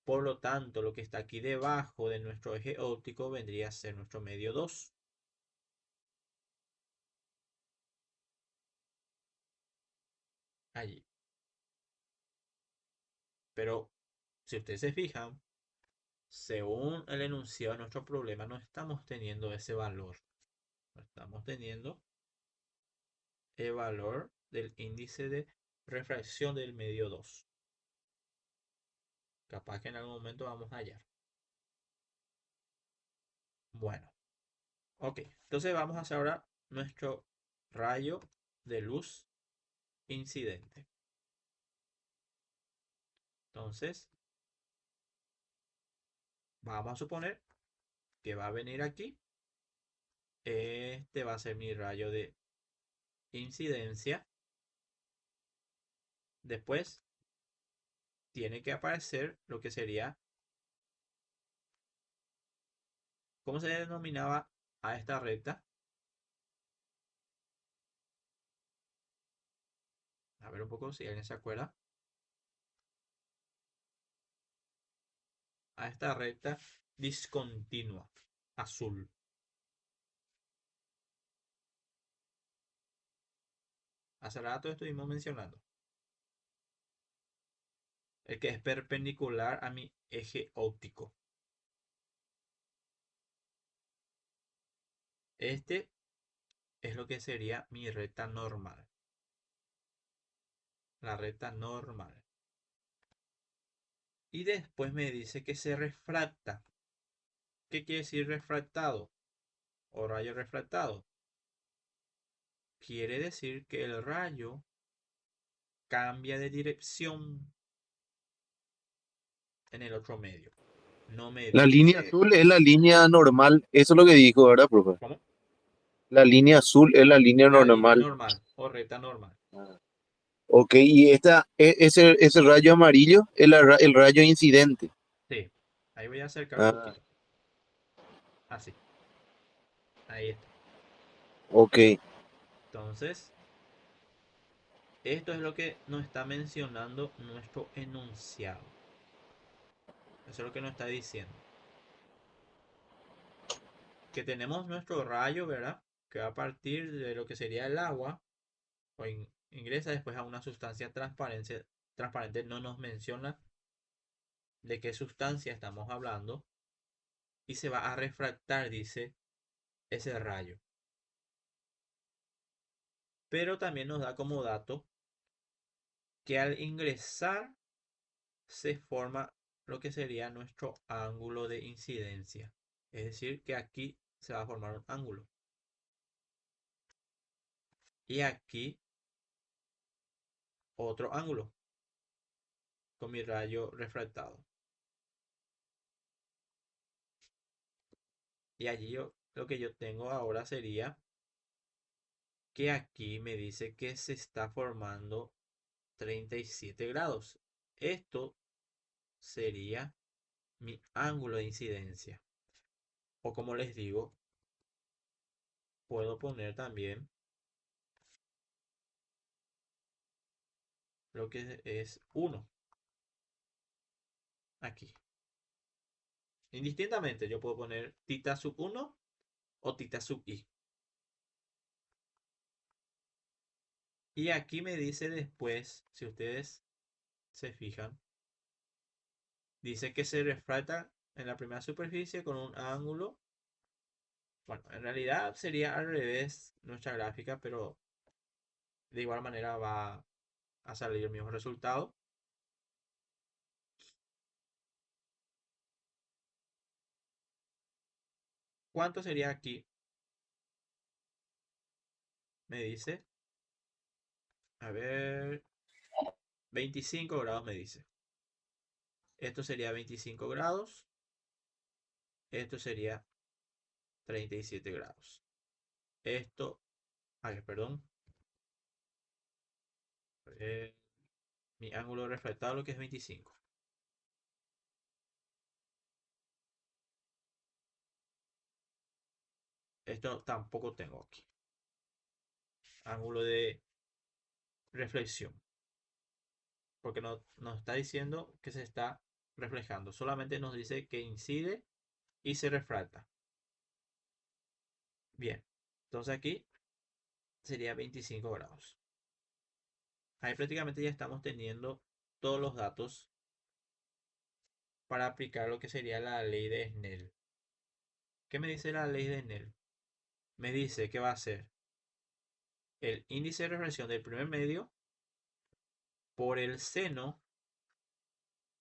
Por lo tanto, lo que está aquí debajo de nuestro eje óptico vendría a ser nuestro medio 2. Allí. Pero si ustedes se fijan, según el enunciado de nuestro problema, no estamos teniendo ese valor. No estamos teniendo el valor del índice de refracción del medio 2. Capaz que en algún momento vamos a hallar. Bueno, ok. Entonces vamos a hacer ahora nuestro rayo de luz incidente. Entonces, vamos a suponer que va a venir aquí. Este va a ser mi rayo de incidencia. Después tiene que aparecer lo que sería, ¿cómo se denominaba a esta recta? A ver un poco si alguien se acuerda. A esta recta discontinua, azul. Hace rato estuvimos mencionando. El que es perpendicular a mi eje óptico. Este es lo que sería mi recta normal. La recta normal. Y después me dice que se refracta. ¿Qué quiere decir refractado? O rayo refractado. Quiere decir que el rayo cambia de dirección en el otro medio. No me La línea dice. azul es la línea normal, eso es lo que dijo, ¿verdad, profe? ¿Cómo? La línea azul es la línea La línea normal. normal o recta normal. Ok, y ese rayo amarillo es el rayo incidente. Sí. Ahí voy a acercar un Ah, poquito. Así. Ahí está. ok. Entonces, esto es lo que nos está mencionando nuestro enunciado. Eso es lo que nos está diciendo. Que tenemos nuestro rayo, ¿verdad? Que va a partir de lo que sería el agua. O ingresa después a una sustancia transparente. Transparente no nos menciona de qué sustancia estamos hablando. Y se va a refractar, dice, ese rayo. Pero también nos da como dato que al ingresar se forma lo que sería nuestro ángulo de incidencia. Es decir, que aquí se va a formar un ángulo. Y aquí otro ángulo con mi rayo refractado. Y allí lo que yo tengo ahora sería que aquí me dice que se está formando 37 grados. Esto sería mi ángulo de incidencia. O como les digo, puedo poner también lo que es 1 aquí. Indistintamente yo puedo poner tita sub 1 o tita sub i. Y aquí me dice después, si ustedes se fijan, dice que se refracta en la primera superficie con un ángulo. Bueno, en realidad sería al revés nuestra gráfica, pero de igual manera va a salir el mismo resultado. ¿Cuánto sería aquí? Me dice, a ver, 25 grados me dice. Esto sería 25 grados. Esto sería 37 grados. Esto, a ver, perdón. A ver, mi ángulo refractado, lo que es 25. Esto tampoco tengo aquí. Ángulo de reflexión. Porque no nos está diciendo que se está reflejando. Solamente nos dice que incide y se refracta. Bien. Entonces aquí sería 25 grados. Ahí prácticamente ya estamos teniendo todos los datos para aplicar lo que sería la ley de Snell. ¿Qué me dice la ley de Snell? Me dice que va a ser el índice de reflexión del primer medio por el seno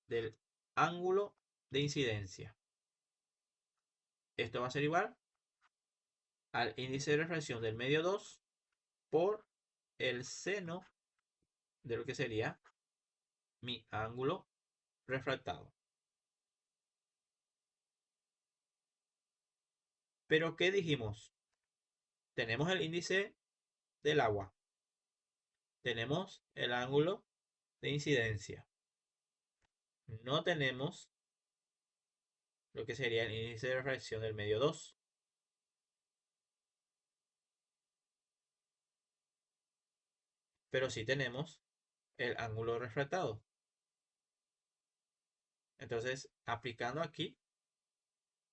del ángulo de incidencia. Esto va a ser igual al índice de reflexión del medio 2 por el seno de lo que sería mi ángulo refractado. Pero ¿qué dijimos? Tenemos el índice del agua. Tenemos el ángulo de incidencia. No tenemos lo que sería el índice de refracción del medio 2. Pero sí tenemos el ángulo refractado. Entonces, aplicando aquí,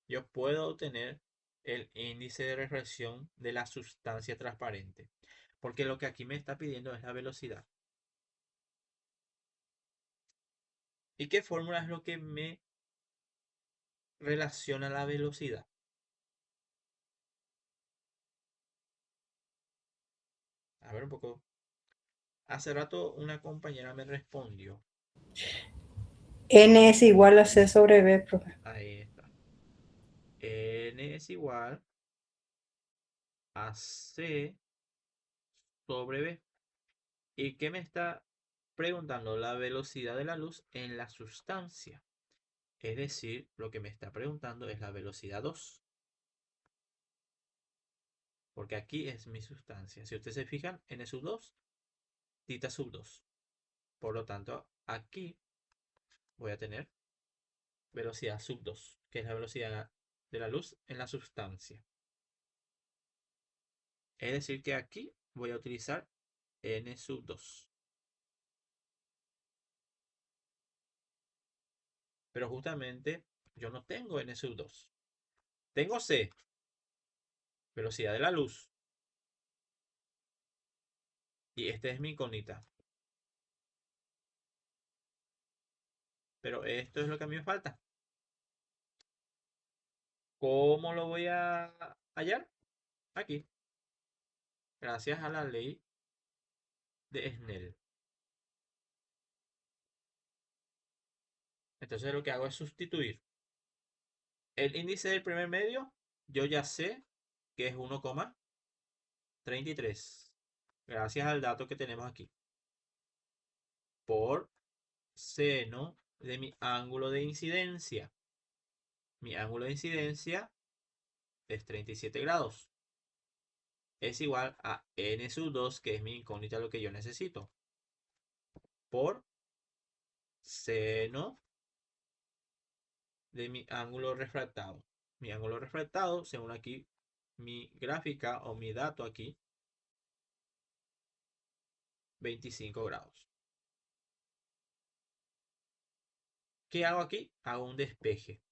yo puedo obtener el índice de refracción de la sustancia transparente. Porque lo que aquí me está pidiendo es la velocidad. ¿Y qué fórmula es lo que me relaciona la velocidad? A ver un poco. Hace rato una compañera me respondió. N es igual a C sobre B, profe. Ahí está. N es igual a C sobre B. ¿Y qué me está preguntando? La velocidad de la luz en la sustancia. Es decir, lo que me está preguntando es la velocidad 2. Porque aquí es mi sustancia. Si ustedes se fijan, N sub 2, tita sub 2. Por lo tanto, aquí voy a tener velocidad sub 2, que es la velocidad de la luz en la sustancia. Es decir, que aquí voy a utilizar N sub 2. Pero justamente yo no tengo N sub 2. Tengo C, velocidad de la luz. Y esta es mi incógnita. Pero esto es lo que a mí me falta. ¿Cómo lo voy a hallar? Aquí. Gracias a la ley de Snell. Entonces lo que hago es sustituir el índice del primer medio. Yo ya sé que es 1,33. Gracias al dato que tenemos aquí. Por seno de mi ángulo de incidencia. Mi ángulo de incidencia es 37 grados. Es igual a n sub 2, que es mi incógnita, lo que yo necesito. Por seno de mi ángulo refractado. Mi ángulo refractado, según aquí mi gráfica o mi dato aquí, 25 grados. ¿Qué hago aquí? Hago un despeje.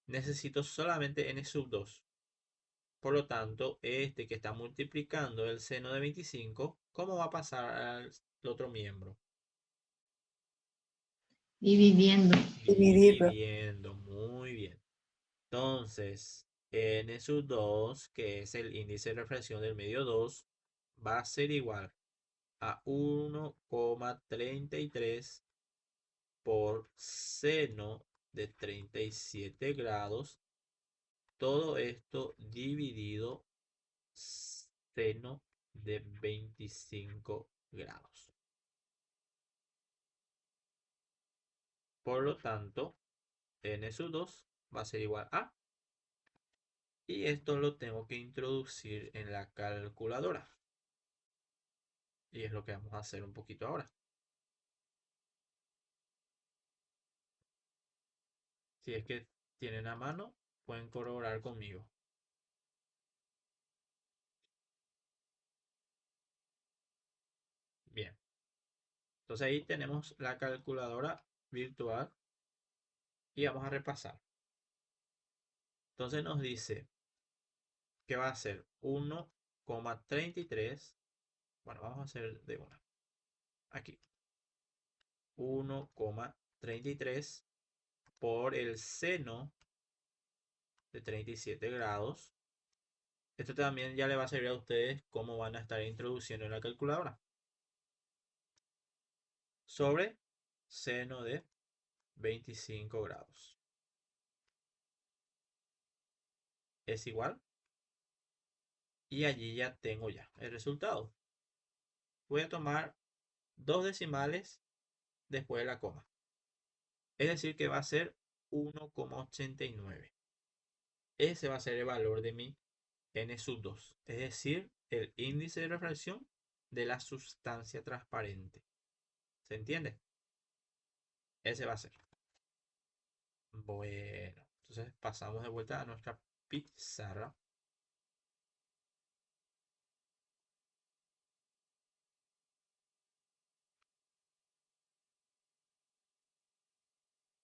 Necesito solamente n sub 2. Por lo tanto, este que está multiplicando el seno de 25, ¿cómo va a pasar al otro miembro? Dividiendo. Dividir, profe. Dividiendo, muy bien. Entonces, n sub 2, que es el índice de reflexión del medio 2, va a ser igual a 1,33 por seno de 37 grados. Todo esto dividido seno de 25 grados. Por lo tanto, n sub 2 va a ser igual a. Y esto lo tengo que introducir en la calculadora. Y es lo que vamos a hacer un poquito ahora. Si es que tienen a mano, pueden corroborar conmigo. Bien. Entonces ahí tenemos la calculadora virtual y vamos a repasar. Entonces nos dice que va a ser 1,33. Bueno, vamos a hacer de una. Aquí. 1,33 por el seno de 37 grados. Esto también ya le va a servir a ustedes cómo van a estar introduciendo en la calculadora. Sobre seno de 25 grados. Es igual. Y allí ya tengo ya el resultado. Voy a tomar 2 decimales después de la coma. Es decir que va a ser 1,89. Ese va a ser el valor de mi N sub 2. Es decir, el índice de refracción de la sustancia transparente. ¿Se entiende? Ese va a ser. Bueno, entonces pasamos de vuelta a nuestra pizarra.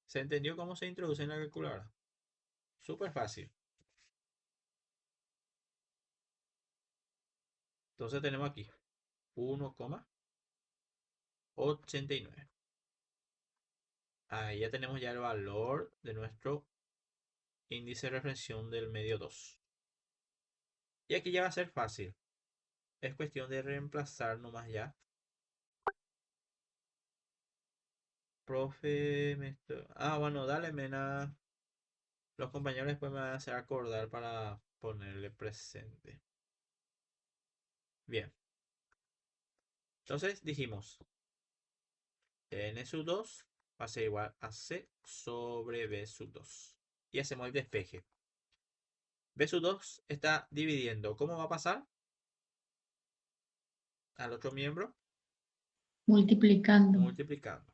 ¿Se entendió cómo se introduce en la calculadora? Súper fácil. Entonces tenemos aquí 1,89. Ahí ya tenemos ya el valor de nuestro índice de reflexión del medio 2. Y aquí ya va a ser fácil. Es cuestión de reemplazar nomás ya. Profe, bueno, dale, Mena. Los compañeros después me van a hacer acordar para ponerle presente. Bien. Entonces dijimos, N sub 2 va a ser igual a C sobre B sub 2. Y hacemos el despeje. B sub 2 está dividiendo. ¿Cómo va a pasar? Al otro miembro. Multiplicando. Multiplicando.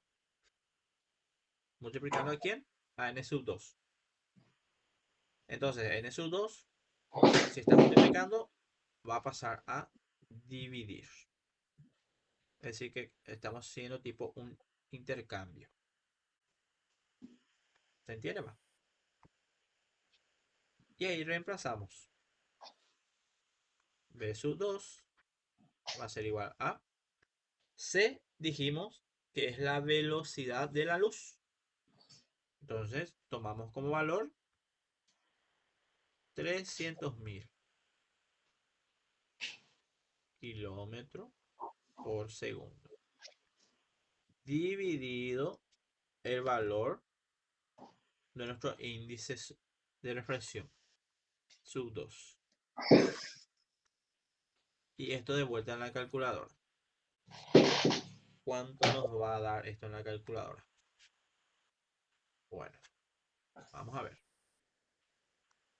¿Multiplicando a quién? A N sub 2. Entonces, N sub 2, si está multiplicando, va a pasar a dividir. Es decir, que estamos haciendo tipo un intercambio. ¿Se entiende más? Y ahí reemplazamos. B sub 2 va a ser igual a C, dijimos que es la velocidad de la luz. Entonces, tomamos como valor 300.000 kilómetros por segundo. Dividido el valor de nuestro índice de refracción, sub 2. Y esto de vuelta en la calculadora. ¿Cuánto nos va a dar esto en la calculadora? Bueno, vamos a ver.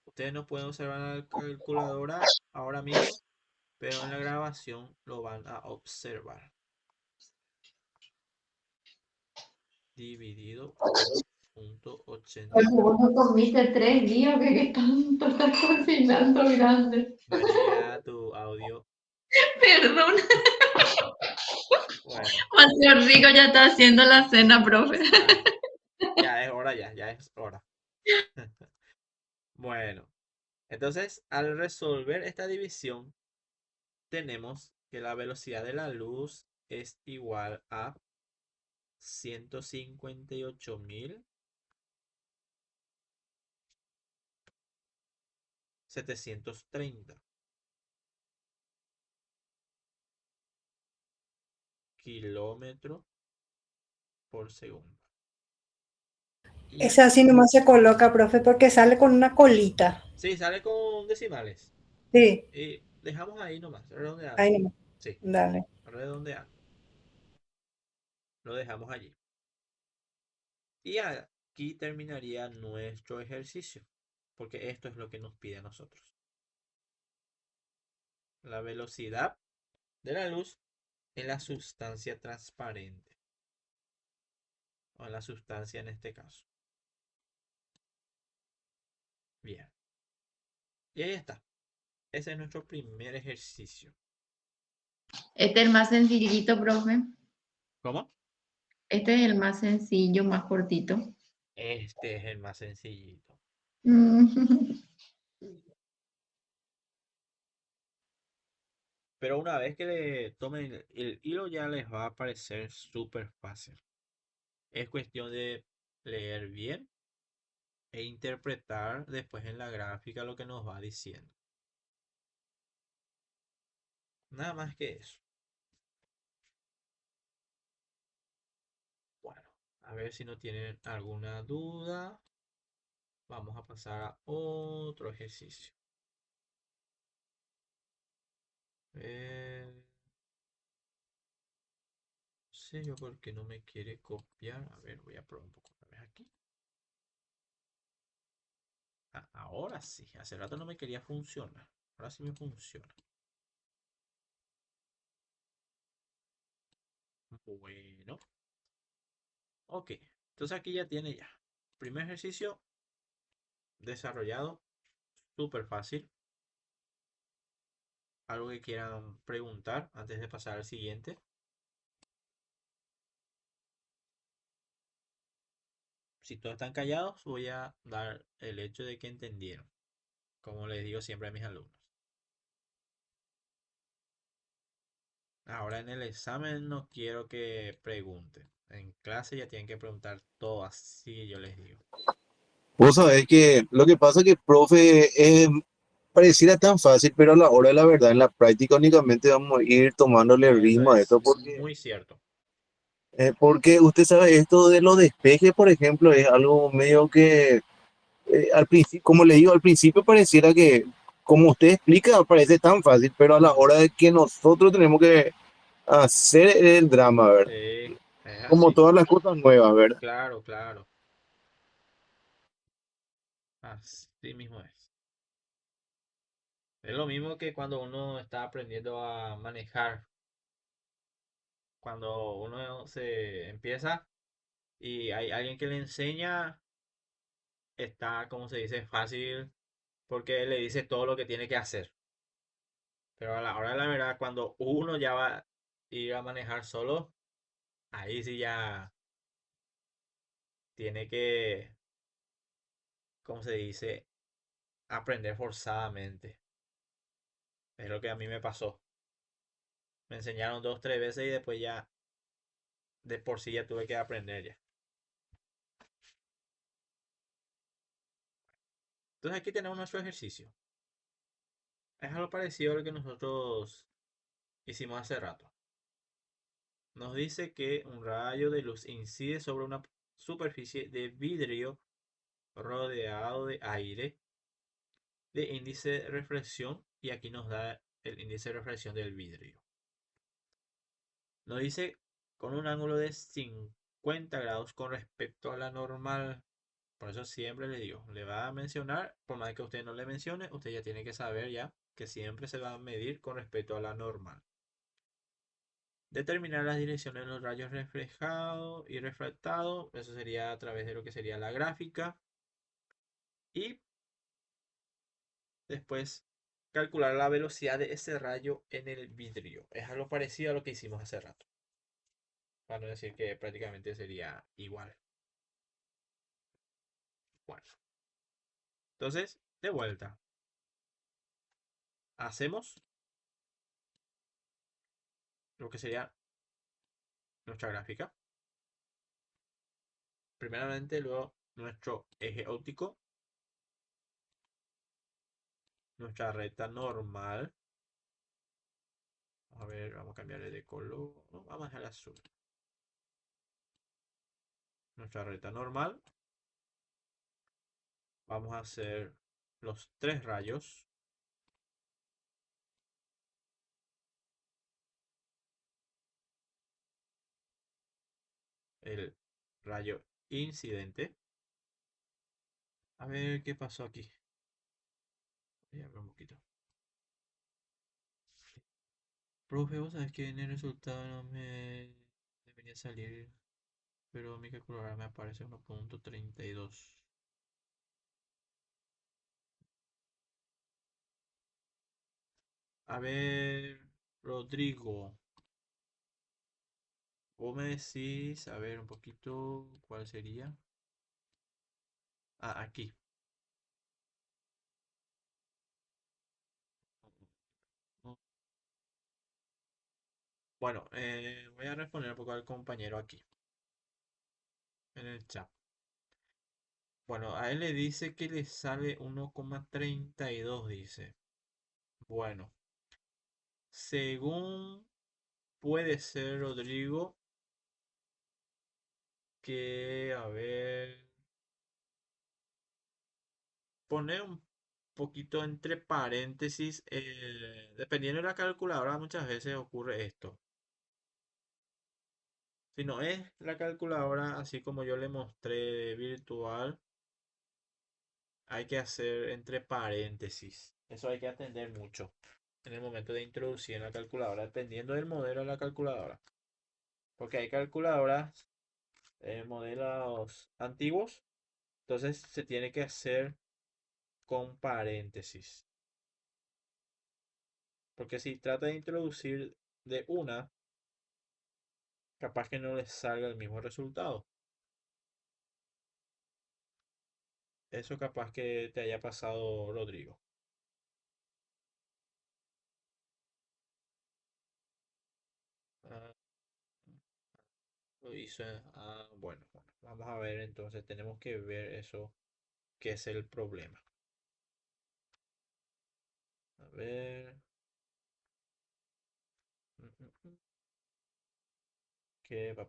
Ustedes no pueden observar la calculadora ahora mismo, pero en la grabación lo van a observar. Dividido por Vos 0,89. no comiste 3 días, que tanto estás cocinando grande. María, tu audio. Perdón, Bueno, Mateo Rico ya está haciendo la cena, profe. ya es hora, ya es hora. Bueno, entonces al resolver esta división, tenemos que la velocidad de la luz es igual a 158.730 kilómetros por segundo. Y Ese así nomás se coloca, profe, porque sale con una colita. sí, sale con decimales. Sí, Y dejamos ahí nomás, redondeando. ahí nomás. Sí, Dale. redondeando. Lo dejamos allí. Y aquí terminaría nuestro ejercicio, porque esto es lo que nos pide a nosotros. La velocidad de la luz en la sustancia transparente, o en la sustancia en este caso. Y ahí está. Ese es nuestro primer ejercicio. Este es el más sencillito, profe. ¿Cómo? Este es el más sencillo, más cortito. Este es el más sencillito. Mm. Pero una vez que le tomen el hilo ya les va a parecer súper fácil. Es cuestión de leer bien e interpretar después en la gráfica lo que nos va diciendo. Nada más que eso. Bueno, a ver si no tienen alguna duda. Vamos a pasar a otro ejercicio. No sé yo por qué no me quiere copiar. A ver, voy a probar un poco otra vez aquí. Ah, ahora sí. Hace rato no me quería funcionar. Ahora sí me funciona. Bueno. Ok. Entonces aquí ya tiene ya. Primer ejercicio desarrollado. Súper fácil. Algo que quieran preguntar antes de pasar al siguiente. Si todos están callados, voy a dar el hecho de que entendieron. Como les digo siempre a mis alumnos. Ahora en el examen no quiero que pregunten. En clase ya tienen que preguntar todo así, yo les digo. Vos sabés que lo que pasa es que, profe, pareciera tan fácil, pero a la hora de la verdad, en la práctica únicamente vamos a ir tomándole el Eso ritmo a es esto, porque, muy cierto. porque usted sabe, esto de los despejes, por ejemplo, es algo medio que, al principio, como le digo, al principio pareciera que, como usted explica, parece tan fácil, pero a la hora de que nosotros tenemos que hacer el drama, ¿verdad? Sí, es Como así. todas las cosas nuevas, ¿verdad? Claro, claro. Así mismo es. Es lo mismo que cuando uno está aprendiendo a manejar. Cuando uno se empieza y hay alguien que le enseña, está, como se dice, fácil porque le dice todo lo que tiene que hacer. Pero a la hora de la verdad, cuando uno ya va a ir a manejar solo, ahí sí ya tiene que, como se dice, aprender forzadamente. Es lo que a mí me pasó. Me enseñaron dos, tres veces y después ya de por sí ya tuve que aprender ya. Entonces aquí tenemos nuestro ejercicio. Es algo parecido a lo que nosotros hicimos hace rato. Nos dice que un rayo de luz incide sobre una superficie de vidrio rodeado de aire de índice de reflexión y aquí nos da el índice de reflexión del vidrio. Nos dice con un ángulo de 50 grados con respecto a la normal. Por eso siempre le digo, le va a mencionar, por más que usted no le mencione, usted ya tiene que saber ya que siempre se va a medir con respecto a la normal. Determinar las direcciones de los rayos reflejados y refractados, eso sería a través de lo que sería la gráfica. Y después calcular la velocidad de ese rayo en el vidrio. Es algo parecido a lo que hicimos hace rato. Para no decir que prácticamente sería igual. Bueno, entonces, de vuelta. Hacemos lo que sería nuestra gráfica. Primeramente, luego nuestro eje óptico, nuestra recta normal. A ver, vamos a cambiarle de color. No, vamos a dejar azul. Nuestra recta normal. Vamos a hacer los tres rayos. El rayo incidente. A ver qué pasó aquí. Voy a ver un poquito. Profe, vos sabés que en el resultado no me debería salir, pero mi calculadora me aparece 1.32. A ver, Rodrigo, vos me decís, a ver un poquito, ¿cuál sería? Ah, aquí. Bueno, voy a responder un poco al compañero aquí, en el chat. Bueno, a él le dice que le sale 1,32, dice. Bueno, según puede ser, Rodrigo, que, a ver, poner un poquito entre paréntesis, dependiendo de la calculadora, muchas veces ocurre esto. Si no es la calculadora así como yo le mostré virtual, hay que hacer entre paréntesis. Eso hay que atender mucho en el momento de introducir en la calculadora, dependiendo del modelo de la calculadora. Porque hay calculadoras, modelos antiguos, entonces se tiene que hacer con paréntesis. Porque si trata de introducir de una, capaz que no les salga el mismo resultado. Eso capaz que te haya pasado, Rodrigo. Ah, lo hizo. Bueno, bueno, vamos a ver entonces. Tenemos que ver eso, que es el problema. A ver. Mm.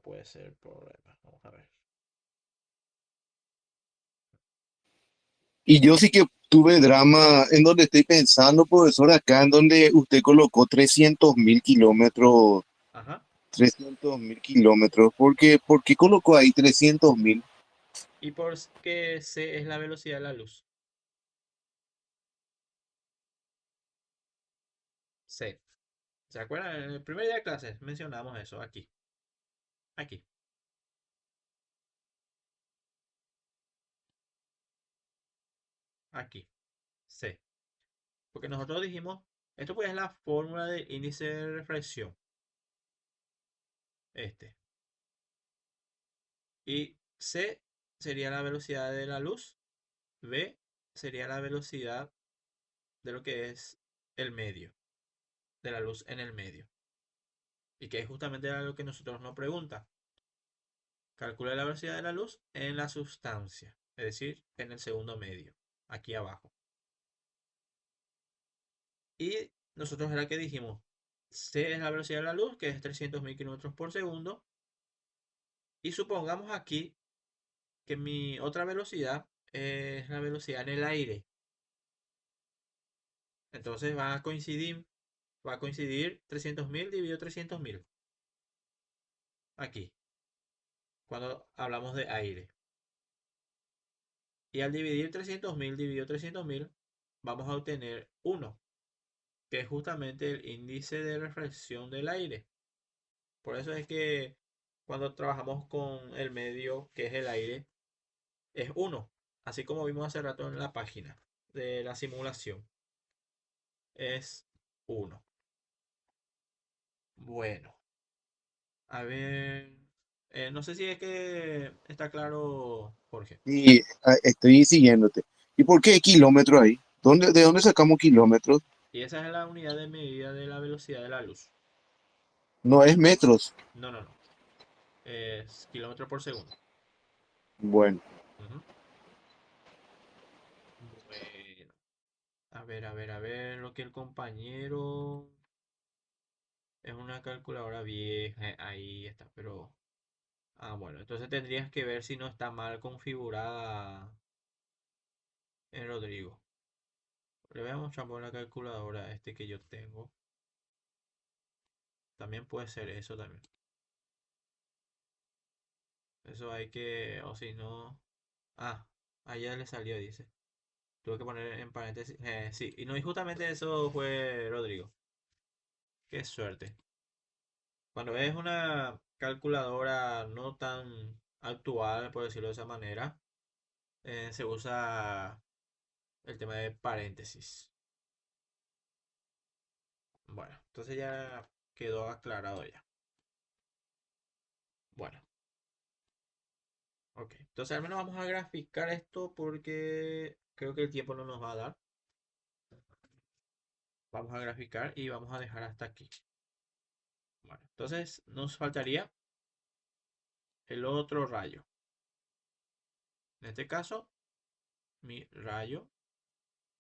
Puede ser el problema? Vamos a ver. Y yo sí que tuve drama en donde estoy pensando, profesor, acá en donde usted colocó 300.000 kilómetros, Ajá. 300.000 kilómetros. ¿Por qué colocó ahí 300.000? Y por que c es la velocidad de la luz. C. ¿Se acuerdan? En el primer día de clases mencionamos eso aquí. Aquí. Aquí. C. Porque nosotros dijimos, esto pues es la fórmula del índice de reflexión. Este. Y C sería la velocidad de la luz. V sería la velocidad de lo que es el medio. De la luz en el medio. Y que es justamente lo que nosotros nos pregunta. Calcula la velocidad de la luz en la sustancia. Es decir, en el segundo medio. Aquí abajo. Y nosotros era que dijimos, C es la velocidad de la luz, que es 300.000 kilómetros por segundo. Y supongamos aquí que mi otra velocidad es la velocidad en el aire. Entonces va a coincidir 300.000 dividido 300.000. Aquí, cuando hablamos de aire. Y al dividir 300.000 dividido 300.000, vamos a obtener 1, que es justamente el índice de reflexión del aire. Por eso es que cuando trabajamos con el medio, que es el aire, es 1, así como vimos hace rato en la página de la simulación. Es 1. Bueno, a ver, no sé si es que está claro, Jorge. Y estoy siguiéndote. ¿Y por qué kilómetros ahí? ¿De dónde sacamos kilómetros? Y esa es la unidad de medida de la velocidad de la luz. No es metros. No, no, no. Es kilómetro por segundo. Bueno, Ujú. Bueno, a ver, lo que el compañero es una calculadora vieja. Ahí está, pero... bueno, entonces tendrías que ver si no está mal configurada en Rodrigo. Le voy a mostrar por la calculadora este que yo tengo. También puede ser eso también. Eso hay que, o si no... Ah, ahí ya le salió, dice. Tuve que poner en paréntesis. Sí, y no, y justamente eso fue Rodrigo. Qué suerte. Cuando es una calculadora no tan actual, por decirlo de esa manera, se usa el tema de paréntesis. Bueno, entonces ya quedó aclarado ya. Bueno, ok. Entonces al menos vamos a graficar esto porque creo que el tiempo no nos va a dar. Vamos a graficar y vamos a dejar hasta aquí. Bueno, entonces nos faltaría el otro rayo. En este caso, mi rayo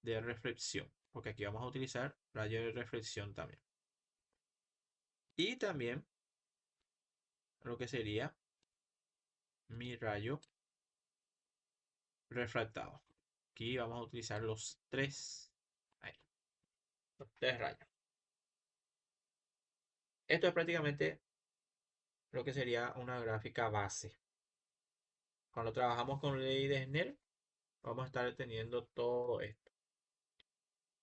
de reflexión, porque aquí vamos a utilizar rayo de reflexión también. Y también lo que sería mi rayo refractado. Aquí vamos a utilizar los tres, ahí, los tres rayos. Esto es prácticamente lo que sería una gráfica base. Cuando trabajamos con ley de Snell, vamos a estar teniendo todo esto.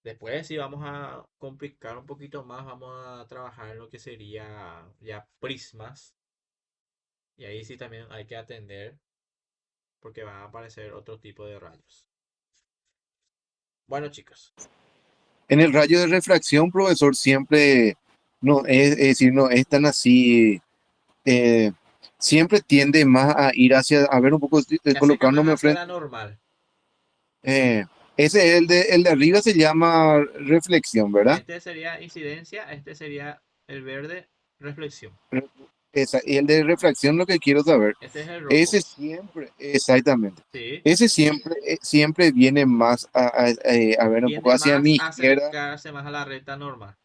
Después, si vamos a complicar un poquito más, vamos a trabajar en lo que sería ya prismas. Y ahí sí también hay que atender porque van a aparecer otro tipo de rayos. Bueno, chicos, En el rayo de refracción, profesor, siempre no es decir, no es tan así, eh, siempre tiende más a ir hacia, a ver un poco, se acerca más colocándome hacia frente. la normal. eh, Ese es el de arriba se llama reflexión, ¿verdad? Este sería incidencia, este sería el verde, reflexión. Esa, y el de refracción lo que quiero saber. Este es el rojo. Ese siempre, exactamente. Sí. Ese siempre, siempre viene más a ver un poco Tiende hacia más mi a izquierda. acercarse más a la recta normal.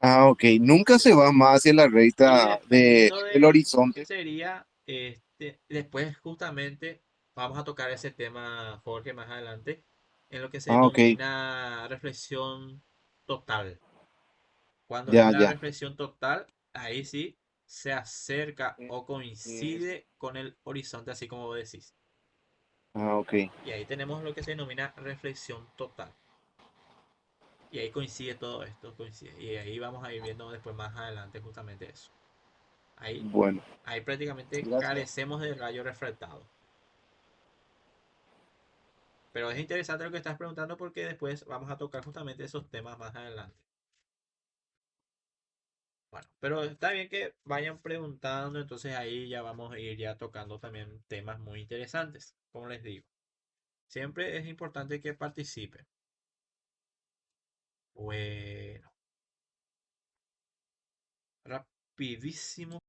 Ah, ok. Nunca se va más hacia la Y recta dependiendo del de qué horizonte. sería, después justamente vamos a tocar ese tema, Jorge, más adelante, en lo que se Ah, ok. denomina reflexión total. Cuando es Ya, la ya. reflexión total, ahí sí se acerca Eh, o es- coincide con el horizonte, así como vos decís. Ah, ok. Y ahí tenemos lo que se denomina reflexión total. Y ahí coincide todo esto, coincide. Y ahí vamos a ir viendo después más adelante justamente eso. Ahí, Bueno, ahí prácticamente gracias. carecemos de rayo refractado. Pero es interesante lo que estás preguntando porque después vamos a tocar justamente esos temas más adelante. Bueno, pero está bien que vayan preguntando, entonces ahí ya vamos a ir ya tocando también temas muy interesantes, como les digo. Siempre es importante que participen. Bueno, rapidísimo.